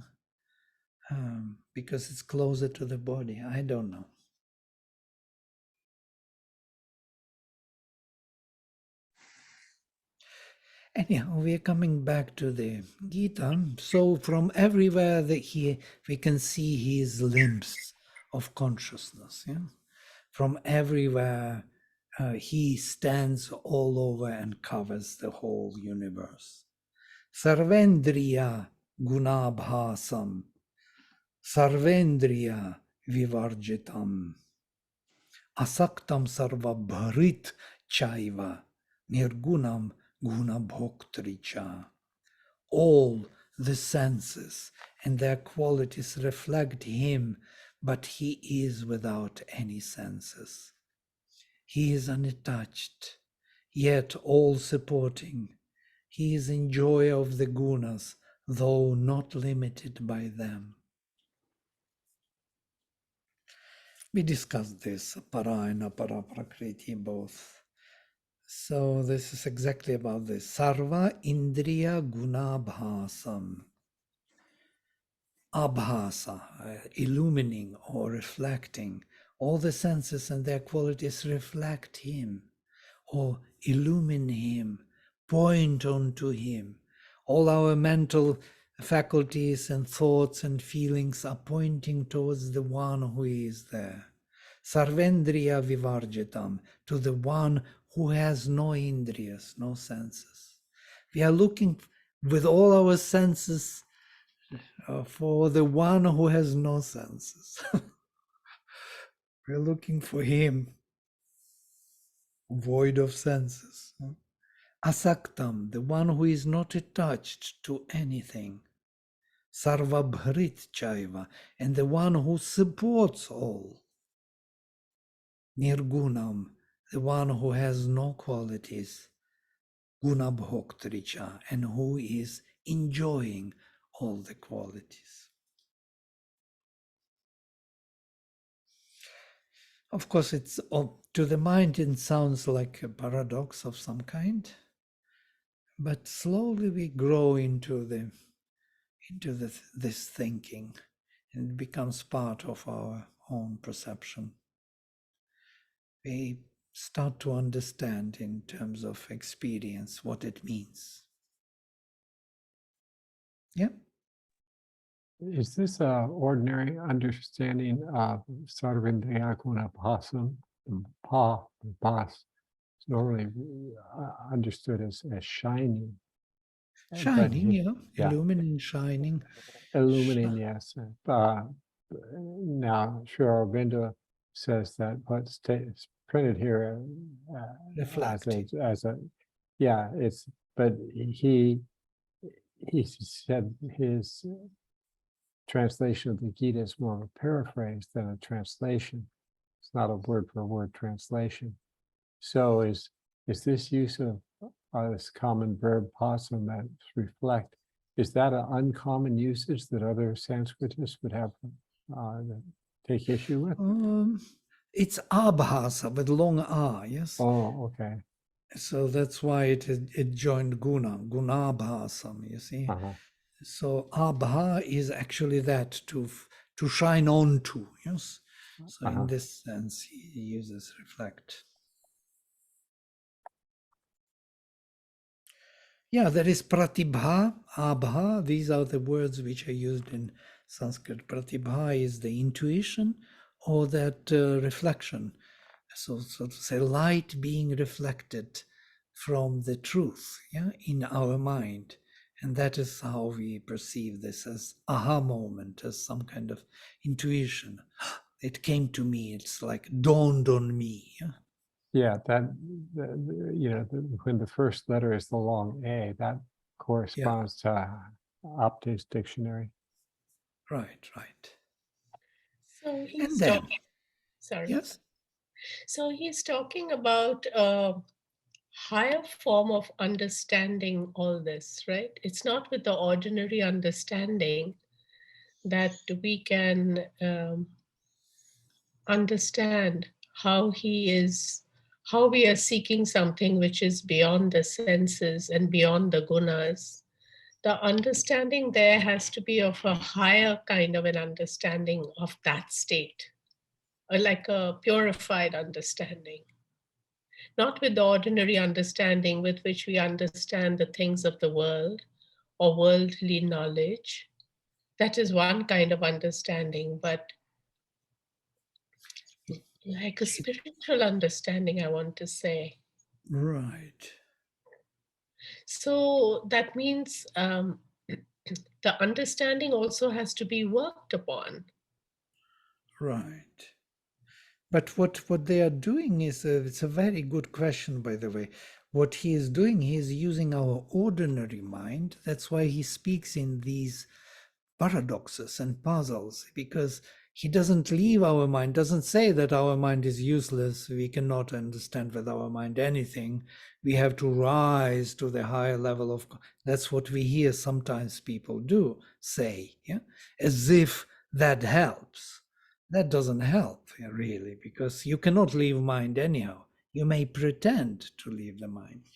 B: Because it's closer to the body. I don't know. Anyhow, we are coming back to the Gita. So from everywhere we can see his limbs of consciousness. Yeah? From everywhere he stands all over and covers the whole universe. Sarvendriya gunabhasam, sarvendriya vivarjitam, asaktam sarvabharit chaiva, nirgunam gunabhoktricha. All the senses and their qualities reflect him, but he is without any senses. He is unattached, yet all supporting. He is in joy of the gunas, though not limited by them. We discussed this, para and apara prakriti both. So this is exactly about this. Sarva indriya gunabhasam. Abhasa, illumining or reflecting. All the senses and their qualities reflect him. or illumine him, point unto him. All our mental faculties and thoughts and feelings are pointing towards the one who is there. Sarvendriya vivarjitam, to the one who has no indriyas, no senses. We are looking with all our senses for the one who has no senses. We're looking for him, void of senses. Asaktam, the one who is not attached to anything. Sarvabhrit chaiva, and the one who supports all. Nirgunam, the one who has no qualities. Gunabhoktricha, and who is enjoying all the qualities. Of course, it's to the mind it sounds like a paradox of some kind, but slowly we grow into this thinking, and it becomes part of our own perception. We start to understand in terms of experience what it means. Yeah.
E: Is this a ordinary understanding of Sarvindriya Gunapasam? Pas is normally understood as shining. but
B: Shining,
E: he- yeah.
B: illuminating, shining.
E: Illuminating, yes. Now, Sri Aurobindo says that what's printed here
B: Reflect.
E: as a, yeah, it's, but he said his translation of the Gita is more of a paraphrase than a translation. It's not a word for word translation. So is this use of this common verb pasam, that reflect, is that an uncommon usage that other Sanskritists would have take issue with?
B: It's abhasa with long a, yes.
E: Oh, okay.
B: So that's why it joined gunabhasam, you see.
E: Uh-huh.
B: So abha is actually that to shine onto, yes. So in this sense, he uses reflect. Yeah, there is pratibha, abha. These are the words which are used in Sanskrit. Pratibha is the intuition or that reflection. So to say, light being reflected from the truth, yeah, in our mind. And that is how we perceive this, as aha moment, as some kind of intuition. It came to me, it's like dawned on me. Yeah?
E: Yeah, when the first letter is the long A, that corresponds to Opta's dictionary.
B: Right.
C: So he's
B: And then,
C: sorry.
B: yes?
C: So he's talking about a higher form of understanding all this, right? It's not with the ordinary understanding that we can understand how we are seeking something which is beyond the senses and beyond the gunas. The understanding there has to be of a higher kind of an understanding of that state, or like a purified understanding, not with the ordinary understanding with which we understand the things of the world or worldly knowledge. That is one kind of understanding, but like a spiritual understanding, I want to say.
B: Right.
C: So that means the understanding also has to be worked upon.
B: Right. But what they are doing is, it's a very good question, by the way. What he is doing, he is using our ordinary mind. That's why he speaks in these paradoxes and puzzles, because he doesn't leave our mind, doesn't say that our mind is useless. We cannot understand with our mind anything. We have to rise to the higher level of, that's what we hear sometimes people do say, yeah, as if that helps. That doesn't help really, because you cannot leave mind anyhow. You may pretend to leave the mind,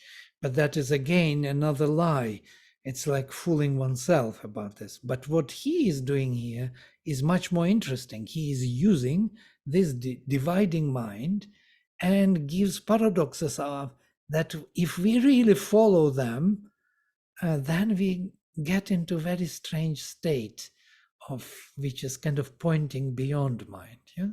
B: but that is again another lie. It's like fooling oneself about this. But what he is doing here is much more interesting. He is using this dividing mind and gives paradoxes that if we really follow them, then we get into very strange state of which is kind of pointing beyond mind. Yeah.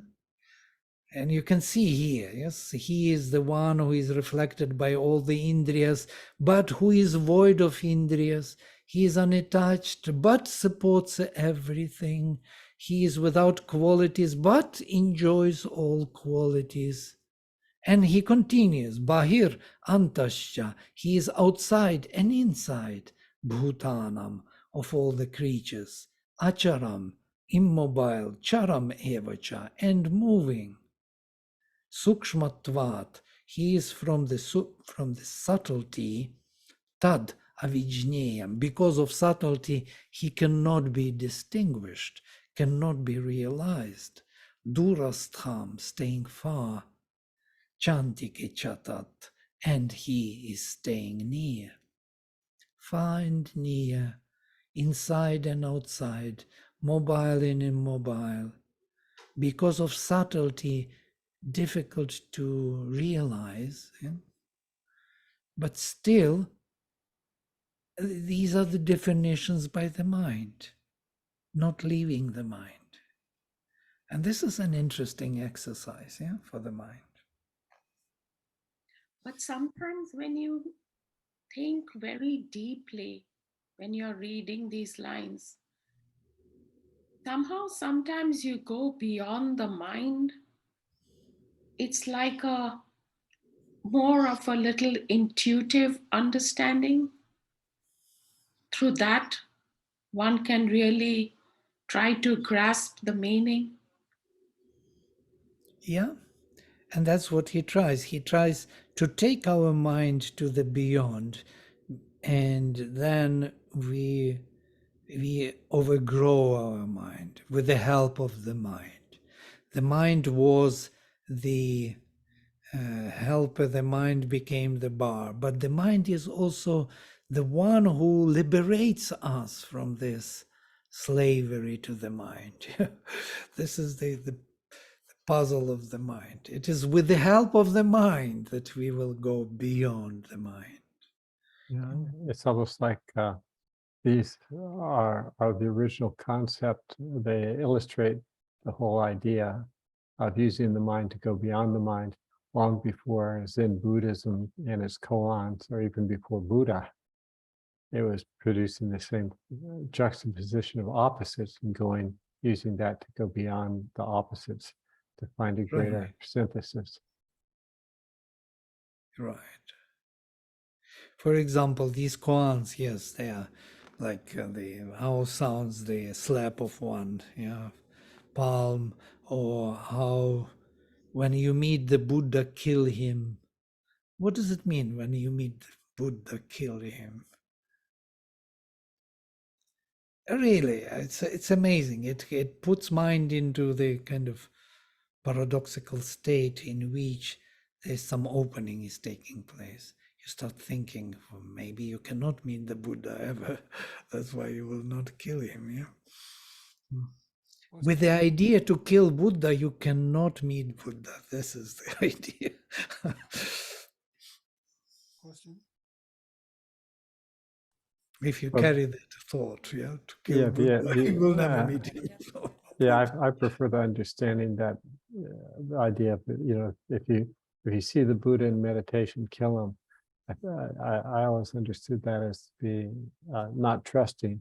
B: And you can see here, yes, he is the one who is reflected by all the indriyas, but who is void of indriyas. He is unattached, but supports everything. He is without qualities, but enjoys all qualities. And he continues, Bahir Antascha, he is outside and inside, Bhutanam, of all the creatures, Acharam, immobile, Charam Evacha, and moving. Sukshmatvat, he is from the subtlety, tad avijneyam, because of subtlety he cannot be distinguished, cannot be realized. Durastham, staying far, chantike chatat, and he is staying near. Far and near, inside and outside, mobile and immobile. Because of subtlety, difficult to realize, yeah? But still, these are the definitions by the mind, not leaving the mind. And this is an interesting exercise, yeah, for the mind.
H: But sometimes when you think very deeply, when you're reading these lines, somehow sometimes you go beyond the mind. It's like a more of a little intuitive understanding. Through that, one can really try to grasp the meaning.
B: Yeah, and that's what he tries. He tries to take our mind to the beyond, and then we overgrow our mind with the help of the mind. The mind was the helper, the mind became the bar, but the mind is also the one who liberates us from this slavery to the mind. This is the puzzle of the mind. It is with the help of the mind that we will go beyond the mind.
E: Yeah, it's almost like these are the original concept. They illustrate the whole idea of using the mind to go beyond the mind long before Zen Buddhism and its koans, or even before Buddha. It was producing the same juxtaposition of opposites and using that to go beyond the opposites to find a greater
B: Right.
E: synthesis.
B: Right. For example, these koans, yes, they are like how sounds the slap of one, yeah, palm, or how when you meet the Buddha, kill him. What does it mean when you meet Buddha, kill him? Really, it's amazing. It puts mind into the kind of paradoxical state in which there's some opening is taking place. You start thinking, well, maybe you cannot meet the Buddha ever. That's why you will not kill him. Yeah. With the idea to kill Buddha, you cannot meet Buddha. This is the idea.
I: Question?
B: If you
E: Well,
B: carry that thought, yeah, to kill Buddha, you will never meet him. So.
E: Yeah, I prefer the understanding that the idea of, if you see the Buddha in meditation, kill him. I always understood that as being not trusting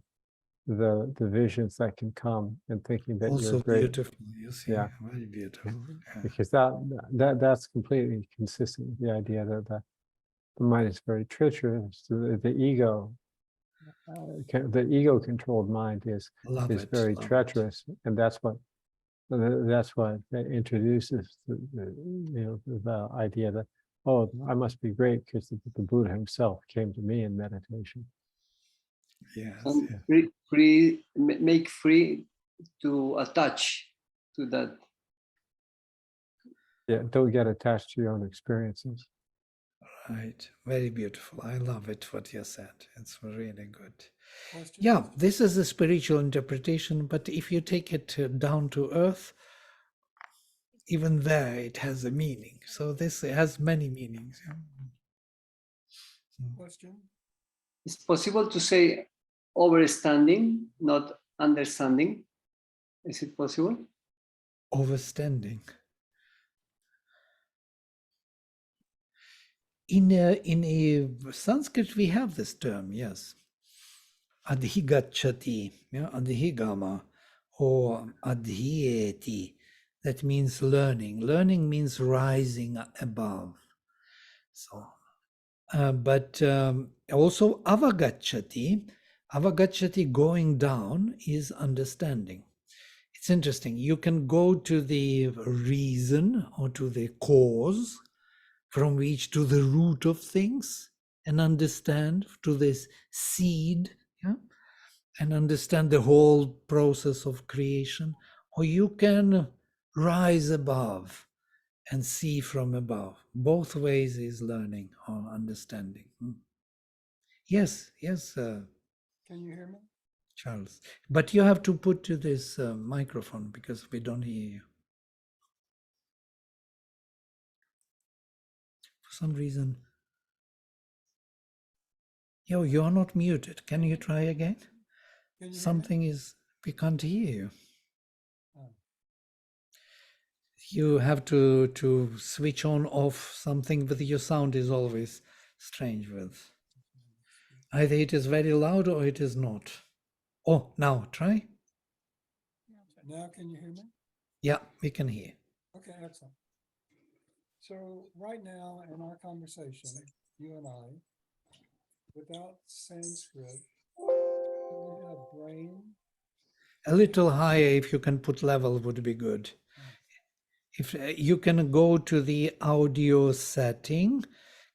E: the visions that can come and thinking that
B: Also
E: you're great.
B: beautiful, you see,
E: Yeah.
B: very beautiful. Yeah.
E: Because that's completely consistent with the idea that the mind is very treacherous. The ego, the ego-controlled mind is very treacherous, and that's what introduces the idea that, oh, I must be great because the Buddha himself came to me in meditation.
B: Yes,
F: And
B: yeah.
F: make free to attach to that.
E: Yeah, don't get attached to your own experiences.
B: Right, very beautiful. I love it what you said. It's really good.
I: Question?
B: Yeah, this is a spiritual interpretation, but if you take it down to earth, even there it has a meaning. So this has many meanings. Yeah?
I: Question?
F: It's possible to say overstanding, not understanding. Is it possible?
B: Overstanding. In Sanskrit, we have this term, yes. Adhigachati, yeah, adhigama, or adhyeti. That means learning. Learning means rising above. So, but also avagachati. Avagachati, going down, is understanding. It's interesting. You can go to the reason or to the cause from which to the root of things and understand to this seed, yeah, and understand the whole process of creation. Or you can rise above and see from above. Both ways is learning or understanding. Yes, yes,
I: Can you hear me?
B: Charles. But you have to put to this microphone because we don't hear you. For some reason. Yo, you're not muted. Can you try again?
I: Can you hear me?
B: Something is, we can't hear you.
I: Oh.
B: You have to switch on off something, but your sound is always strange with. Either it is very loud or it is not. Oh, now try.
I: Now can you hear me?
B: Yeah, we can hear.
I: Okay, excellent. So right now in our conversation, you and I, without Sanskrit, we have brain.
B: A little higher, if you can put level, would be good. If you can go to the audio setting,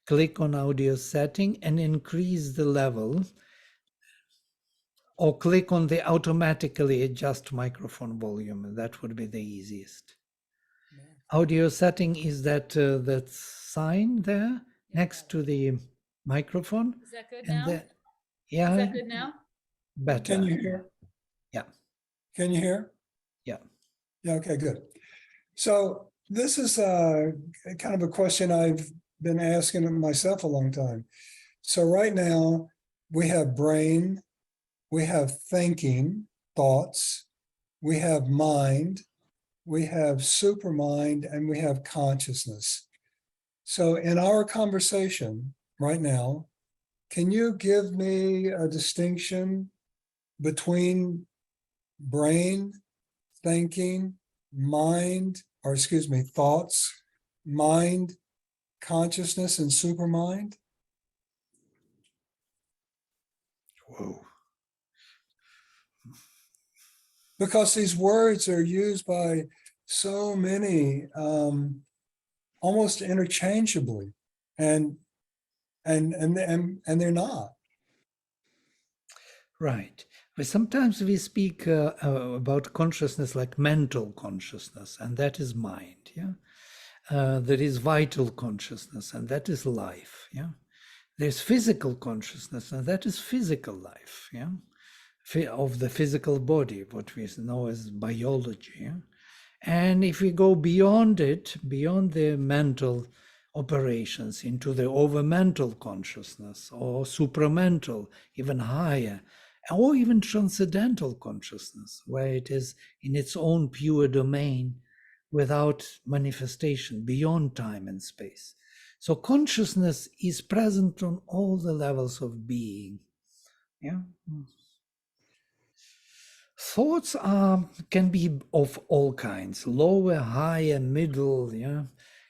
B: click on audio setting and increase the level, or click on the automatically adjust microphone volume. That would be the easiest. Audio setting is that that sign there next to the microphone.
A: Is that good
B: And
A: now?
B: yeah,
A: Is that good now?
B: better.
I: Can you hear?
B: Yeah.
I: Can you hear?
B: Yeah.
I: Yeah, okay, good. So this is kind of a question I've been asking myself a long time. So right now we have brain, we have thinking, thoughts, we have mind, we have supermind, and we have consciousness. So in our conversation right now, can you give me a distinction between brain, thinking, mind, or excuse me, thoughts, mind, consciousness, and supermind?
B: Whoa.
I: Because these words are used by so many almost interchangeably, and they're not.
B: Right. But sometimes we speak about consciousness like mental consciousness, and that is mind. Yeah. There is vital consciousness, and that is life. Yeah. There's physical consciousness, and that is physical life. Yeah. Of the physical body, what we know as biology. Yeah? And if we go beyond it, beyond the mental operations into the overmental consciousness or supramental, even higher, or even transcendental consciousness, where it is in its own pure domain without manifestation, beyond time and space. So consciousness is present on all the levels of being. Yeah. Thoughts can be of all kinds, lower, higher, middle. Yeah,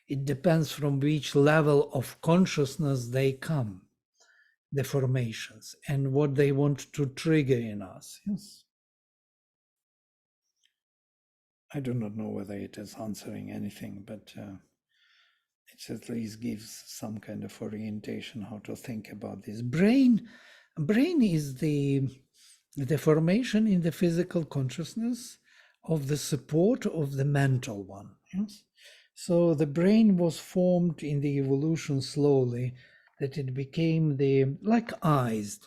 B: it depends from which level of consciousness they come, the formations, and what they want to trigger in us. Yes. I do not know whether it is answering anything, but it at least gives some kind of orientation how to think about this. Brain is the formation in the physical consciousness of the support of the mental one. Yes? So the brain was formed in the evolution slowly, that it became like eyes,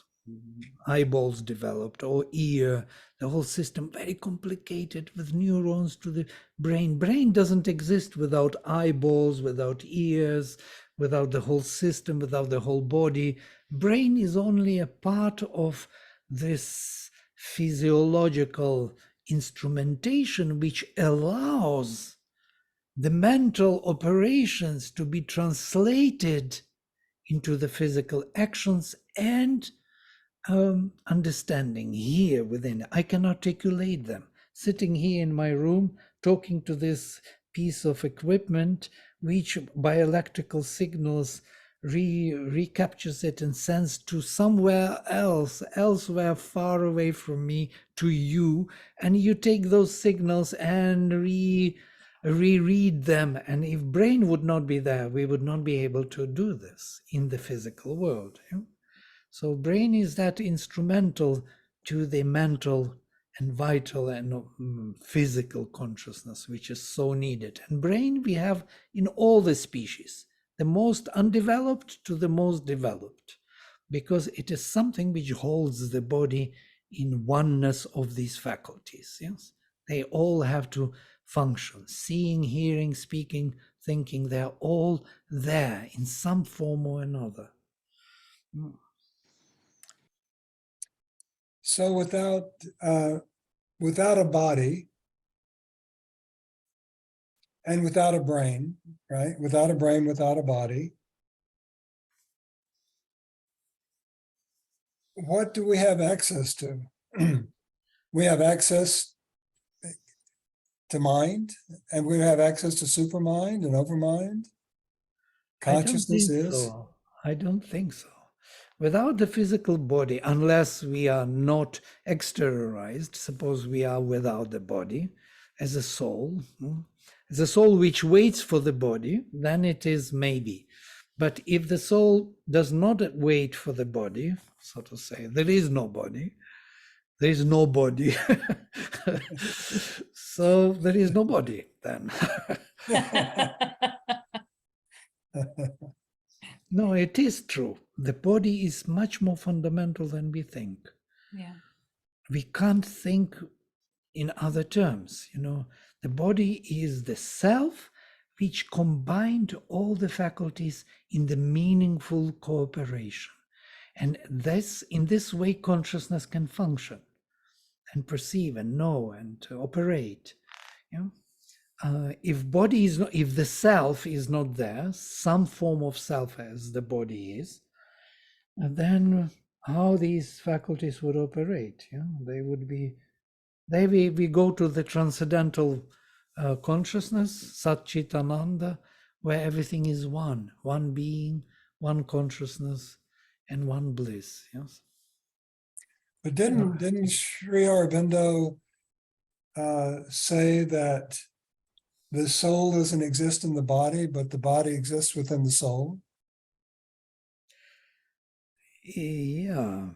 B: eyeballs developed, or ear, the whole system very complicated with neurons to the brain. Brain doesn't exist without eyeballs, without ears, without the whole system, without the whole body. Brain is only a part of this physiological instrumentation which allows the mental operations to be translated into the physical actions and understanding here within. I can articulate them. Sitting here in my room, talking to this piece of equipment, which by electrical signals recaptures it and sends to somewhere else, elsewhere far away from me, to you, and you take those signals and reread them. And if brain would not be there, we would not be able to do this in the physical world. Yeah? So brain is that instrumental to the mental and vital and physical consciousness, which is so needed. And brain we have in all the species, the most undeveloped to the most developed, because it is something which holds the body in oneness of these faculties. Yes, they all have to function. Seeing, hearing, speaking, thinking, they're all there in some form or another.
I: So without a body and without a brain, right? Without a brain, without a body, what do we have access to? We have access to mind, and we have access to supermind and overmind. Consciousness is.
B: I don't think so. Without the physical body, unless we are not exteriorized, suppose we are without the body, as a soul which waits for the body, then it is maybe. But if the soul does not wait for the body, so to say, there is no body, there is no body. So there is no body then. No, it is true. The body is much more fundamental than we think.
A: Yeah.
B: We can't think in other terms. The body is the self which combined all the faculties in the meaningful cooperation. And in this way, consciousness can function and perceive and know and operate. If the self is not there, some form of self as the body is, then how these faculties would operate? They would be. We go to the transcendental consciousness, Satchitananda, where everything is one being, one consciousness, and one bliss. Yes.
I: But didn't Sri Aurobindo say that the soul doesn't exist in the body, but the body exists within the soul?
B: Yeah.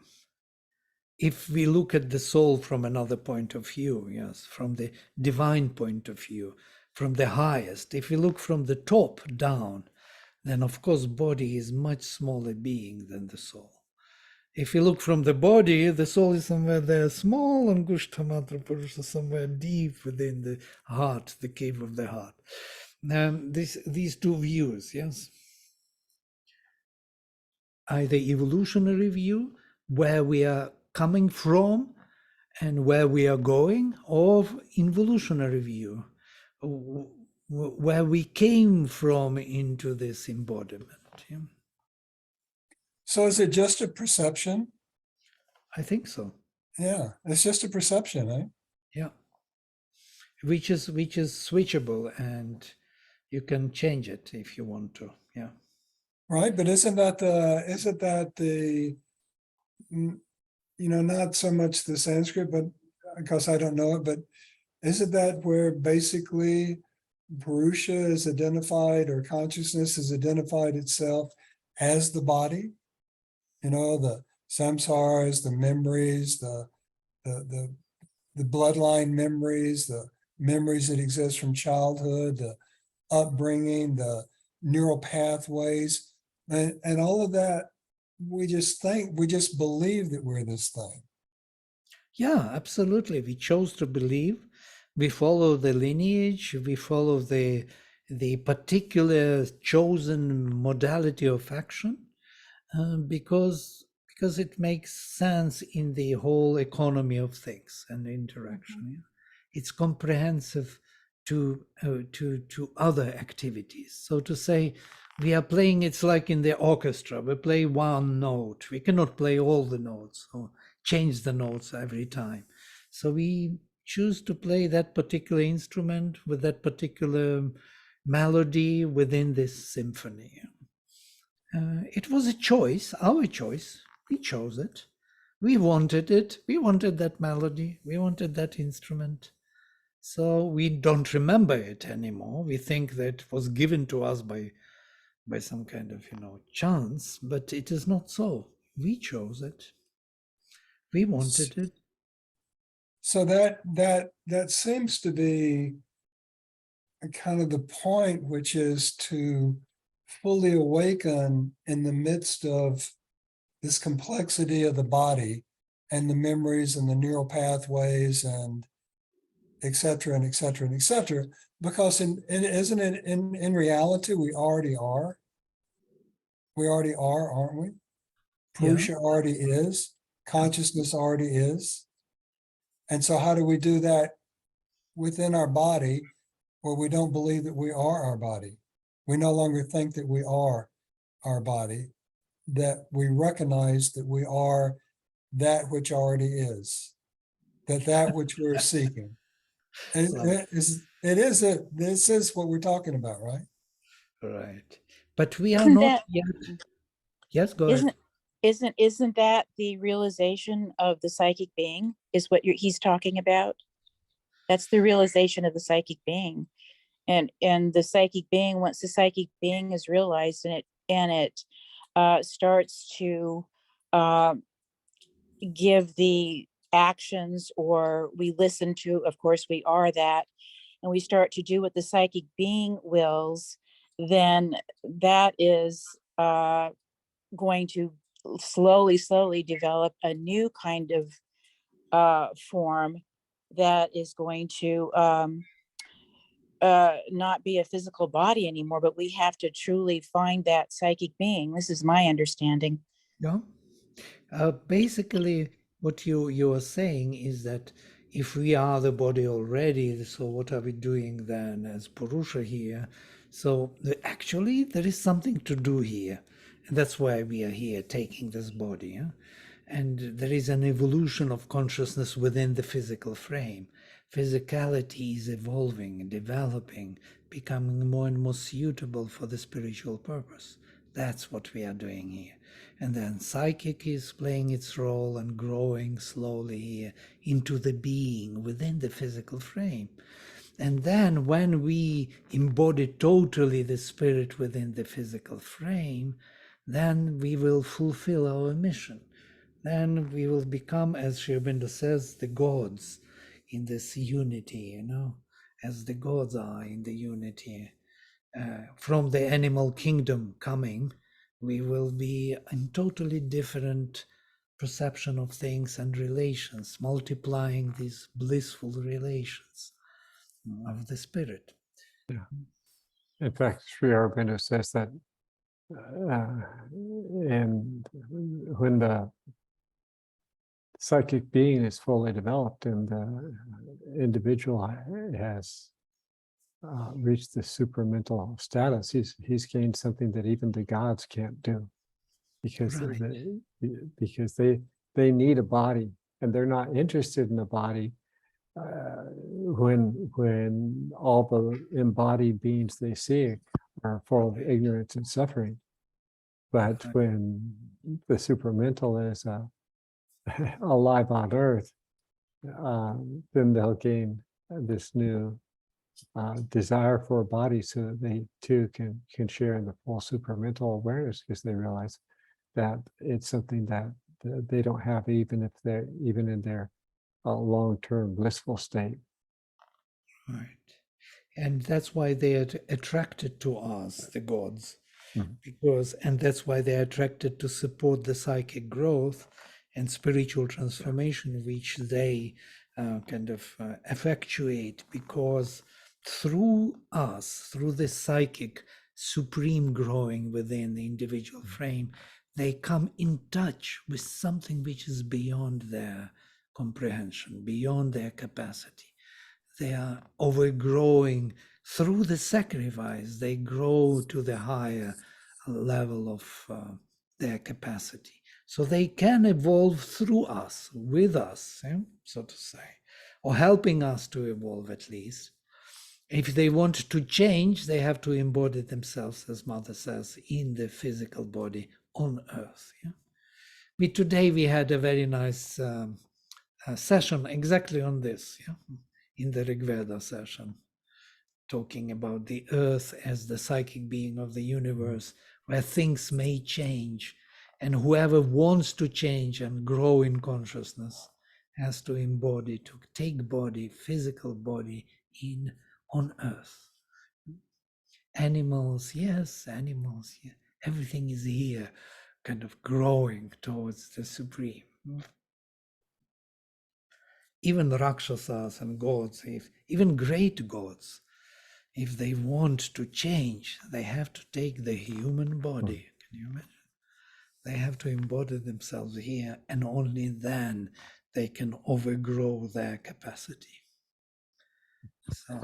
B: If we look at the soul from another point of view, yes, from the divine point of view, from the highest, if we look from the top down, then of course body is much smaller being than the soul. If you look from the body, the soul is somewhere there, small, Angushtamatra Purusha, somewhere deep within the heart, the cave of the heart. These two views, yes. Either evolutionary view, where we are coming from and where we are going, or involutionary view, where we came from into this embodiment. Yeah.
I: So is it just a perception?
B: I think so.
I: Yeah, it's just a perception, eh?
B: Yeah. Which is switchable, and you can change it if you want to. Yeah.
I: Right, but isn't that the not so much the Sanskrit, but because I don't know it, but isn't that where basically Purusha is identified, or consciousness is identified itself as the body? The samskaras, the memories, the bloodline memories, the memories that exist from childhood, the upbringing, the neural pathways, and all of that. We just believe that we're this thing.
B: Yeah, absolutely. We chose to believe. We follow the lineage. We follow the the particular chosen modality of action because it makes sense in the whole economy of things and interaction. Yeah? It's comprehensive to other activities. So to say, we are playing, it's like in the orchestra, we play one note. We cannot play all the notes or change the notes every time. So we choose to play that particular instrument with that particular melody within this symphony. It was a choice, our choice. We chose it. We wanted it. We wanted that melody. We wanted that instrument. So we don't remember it anymore. We think that it was given to us by some kind of, chance, but it is not so. We chose it. We wanted it.
I: So that seems to be kind of the point, which is to fully awaken in the midst of this complexity of the body and the memories and the neural pathways and et cetera, and et cetera, and et cetera. Because isn't it in reality, we already are? We already are, aren't we? Purusha already is. Consciousness already is. And so how do we do that within our body where we don't believe that we are our body? We no longer think that we are our body, that we recognize that we are that which already is, that which we're seeking. This is what we're talking about, right?
B: Right. But we are
A: Isn't
B: not
A: that-
B: yet. Yes, go ahead.
A: Isn't that the realization of the psychic being is what he's talking about? That's the realization of the psychic being. And the psychic being, once the psychic being is realized and it starts to give the actions, or we listen to, of course we are that, and we start to do what the psychic being wills, then that is going to slowly develop a new kind of form that is going to not be a physical body anymore, but we have to truly find that psychic being. This is my understanding.
B: Yeah. Basically, what you are saying is that if we are the body already, so what are we doing then as Purusha here? So actually, there is something to do here. And that's why we are here taking this body. Yeah? And there is an evolution of consciousness within the physical frame. Physicality is evolving, developing, becoming more and more suitable for the spiritual purpose. That's what we are doing here. And then psychic is playing its role and growing slowly here into the being within the physical frame. And then when we embody totally the spirit within the physical frame, then we will fulfill our mission. Then we will become, as Sri Aurobindo says, the gods in this unity, as the gods are in the unity. From the animal kingdom coming, we will be in totally different perception of things and relations, multiplying these blissful relations of the spirit.
E: Yeah. In fact, Sri Aurobindo says that and when the psychic being is fully developed and the individual has reached the supramental status, he's gained something that even the gods can't do, because because they need a body, and they're not interested in a body when all the embodied beings they see are full of ignorance and suffering. But when the supramental is alive on earth, then they'll gain this new desire for a body, so that they too can share in the full supramental awareness, because they realize that it's something that they don't have, even in their long-term blissful state.
B: Right. And that's why they are attracted to us, the gods, and that's why they're attracted to support the psychic growth and spiritual transformation, which they kind of effectuate, because through us, through the psychic supreme growing within the individual frame, they come in touch with something which is beyond their comprehension, beyond their capacity. They are overgrowing through the sacrifice. They grow to the higher level of their capacity. So they can evolve through us, with us, so to say, or helping us to evolve at least. If they want to change, they have to embody themselves, as Mother says, in the physical body on earth. Today we had a very nice session exactly on this, in the Rigveda session, talking about the earth as the psychic being of the universe, where things may change, and whoever wants to change and grow in consciousness has to embody, to take body, physical body on earth. Animals, yes, animals, yeah. Everything is here, kind of growing towards the supreme. Even Rakshasas and gods, even great gods, if they want to change, they have to take the human body. Can you imagine? They have to embody themselves here, and only then they can overgrow their capacity. So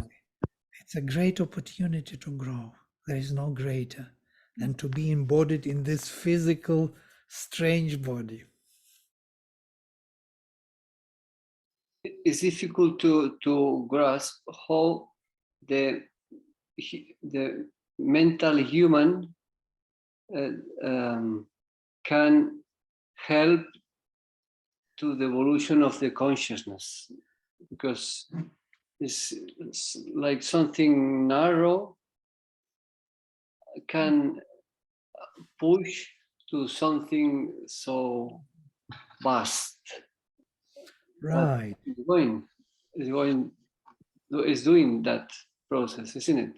B: it's a great opportunity to grow. There is no greater than to be embodied in this physical, strange body.
F: It's difficult to grasp how the mental human can help to the evolution of the consciousness, because it's like something narrow can push to something so vast.
B: Right.
F: It's doing that process, isn't it?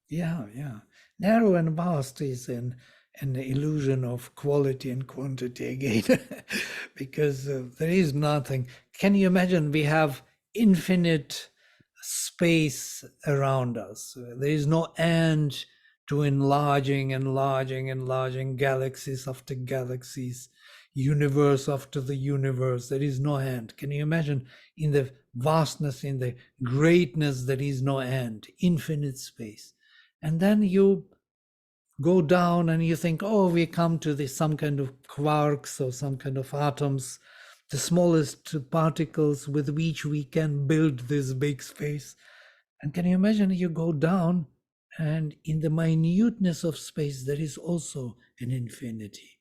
B: Yeah. Narrow and vast is an illusion of quality and quantity again, because there is nothing. Can you imagine? We have infinite space around us. There is no end to enlarging, galaxies after galaxies, universe after the universe. There is no end. Can you imagine? In the vastness, in the greatness, there is no end, infinite space. And then you go down and you think, oh, we come to some kind of quarks or some kind of atoms, the smallest particles with which we can build this big space. And can you imagine, you go down, and in the minuteness of space, there is also an infinity.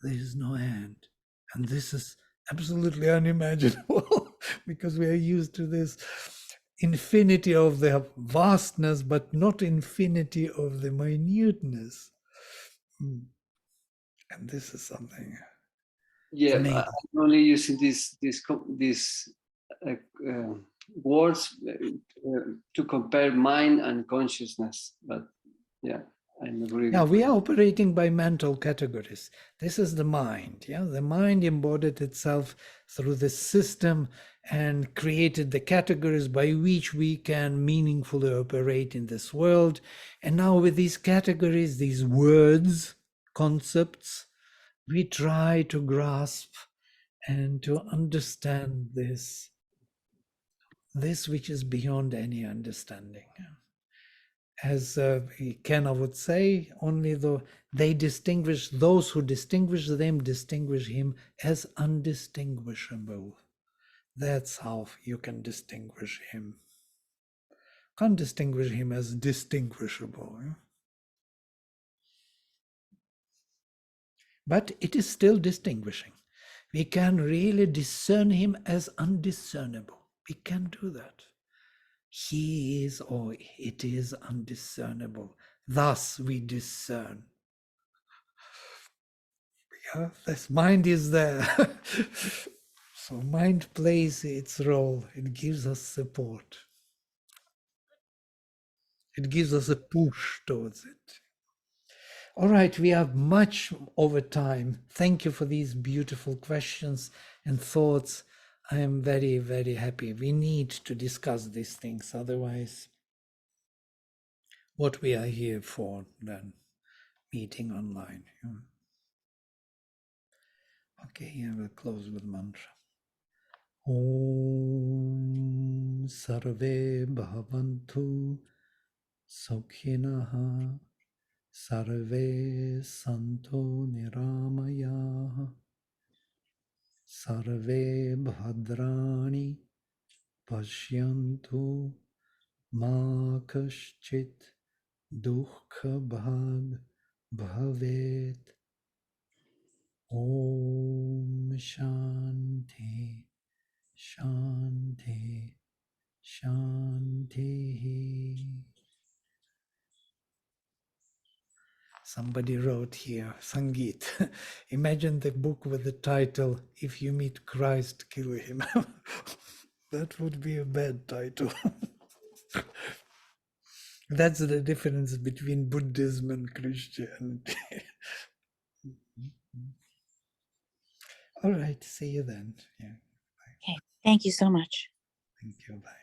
B: There is no end. And this is absolutely unimaginable because we are used to this infinity of the vastness, but not infinity of the minuteness. And this is something amazing.
F: I'm only using these words to compare mind and consciousness, but yeah, I agree.
B: Yeah, we are operating by mental categories. This is the mind. Yeah, the mind embodied itself through the system and created the categories by which we can meaningfully operate in this world. And now with these categories, these words, concepts, we try to grasp and to understand this which is beyond any understanding. As Kenna would say, only though they distinguish, those who distinguish them distinguish him as undistinguishable. That's how you can distinguish him. Can't distinguish him as distinguishable. But it is still distinguishing. We can really discern him as undiscernible. We can do that. He is, or it is undiscernible. Thus we discern. Yeah, this mind is there. So mind plays its role. It gives us support. It gives us a push towards it. All right, we are much over time. Thank you for these beautiful questions and thoughts. I am very, very happy. We need to discuss these things. Otherwise, what we are here for than meeting online. Okay, I will close with mantra. Om Sarve Bhavantu Sukhinaha Sarve Santo Niramaya Sarve Bhadrani Pashyantu Ma Kaschit Dukkha Bhag Bhavet. Om Shanti Shanti Shanti. Somebody wrote here, Sangeet. Imagine the book with the title, If You Meet Christ, Kill Him. That would be a bad title. That's the difference between Buddhism and Christianity. All right, see you then. Yeah.
A: Okay, thank you so much.
B: Thank you. Bye.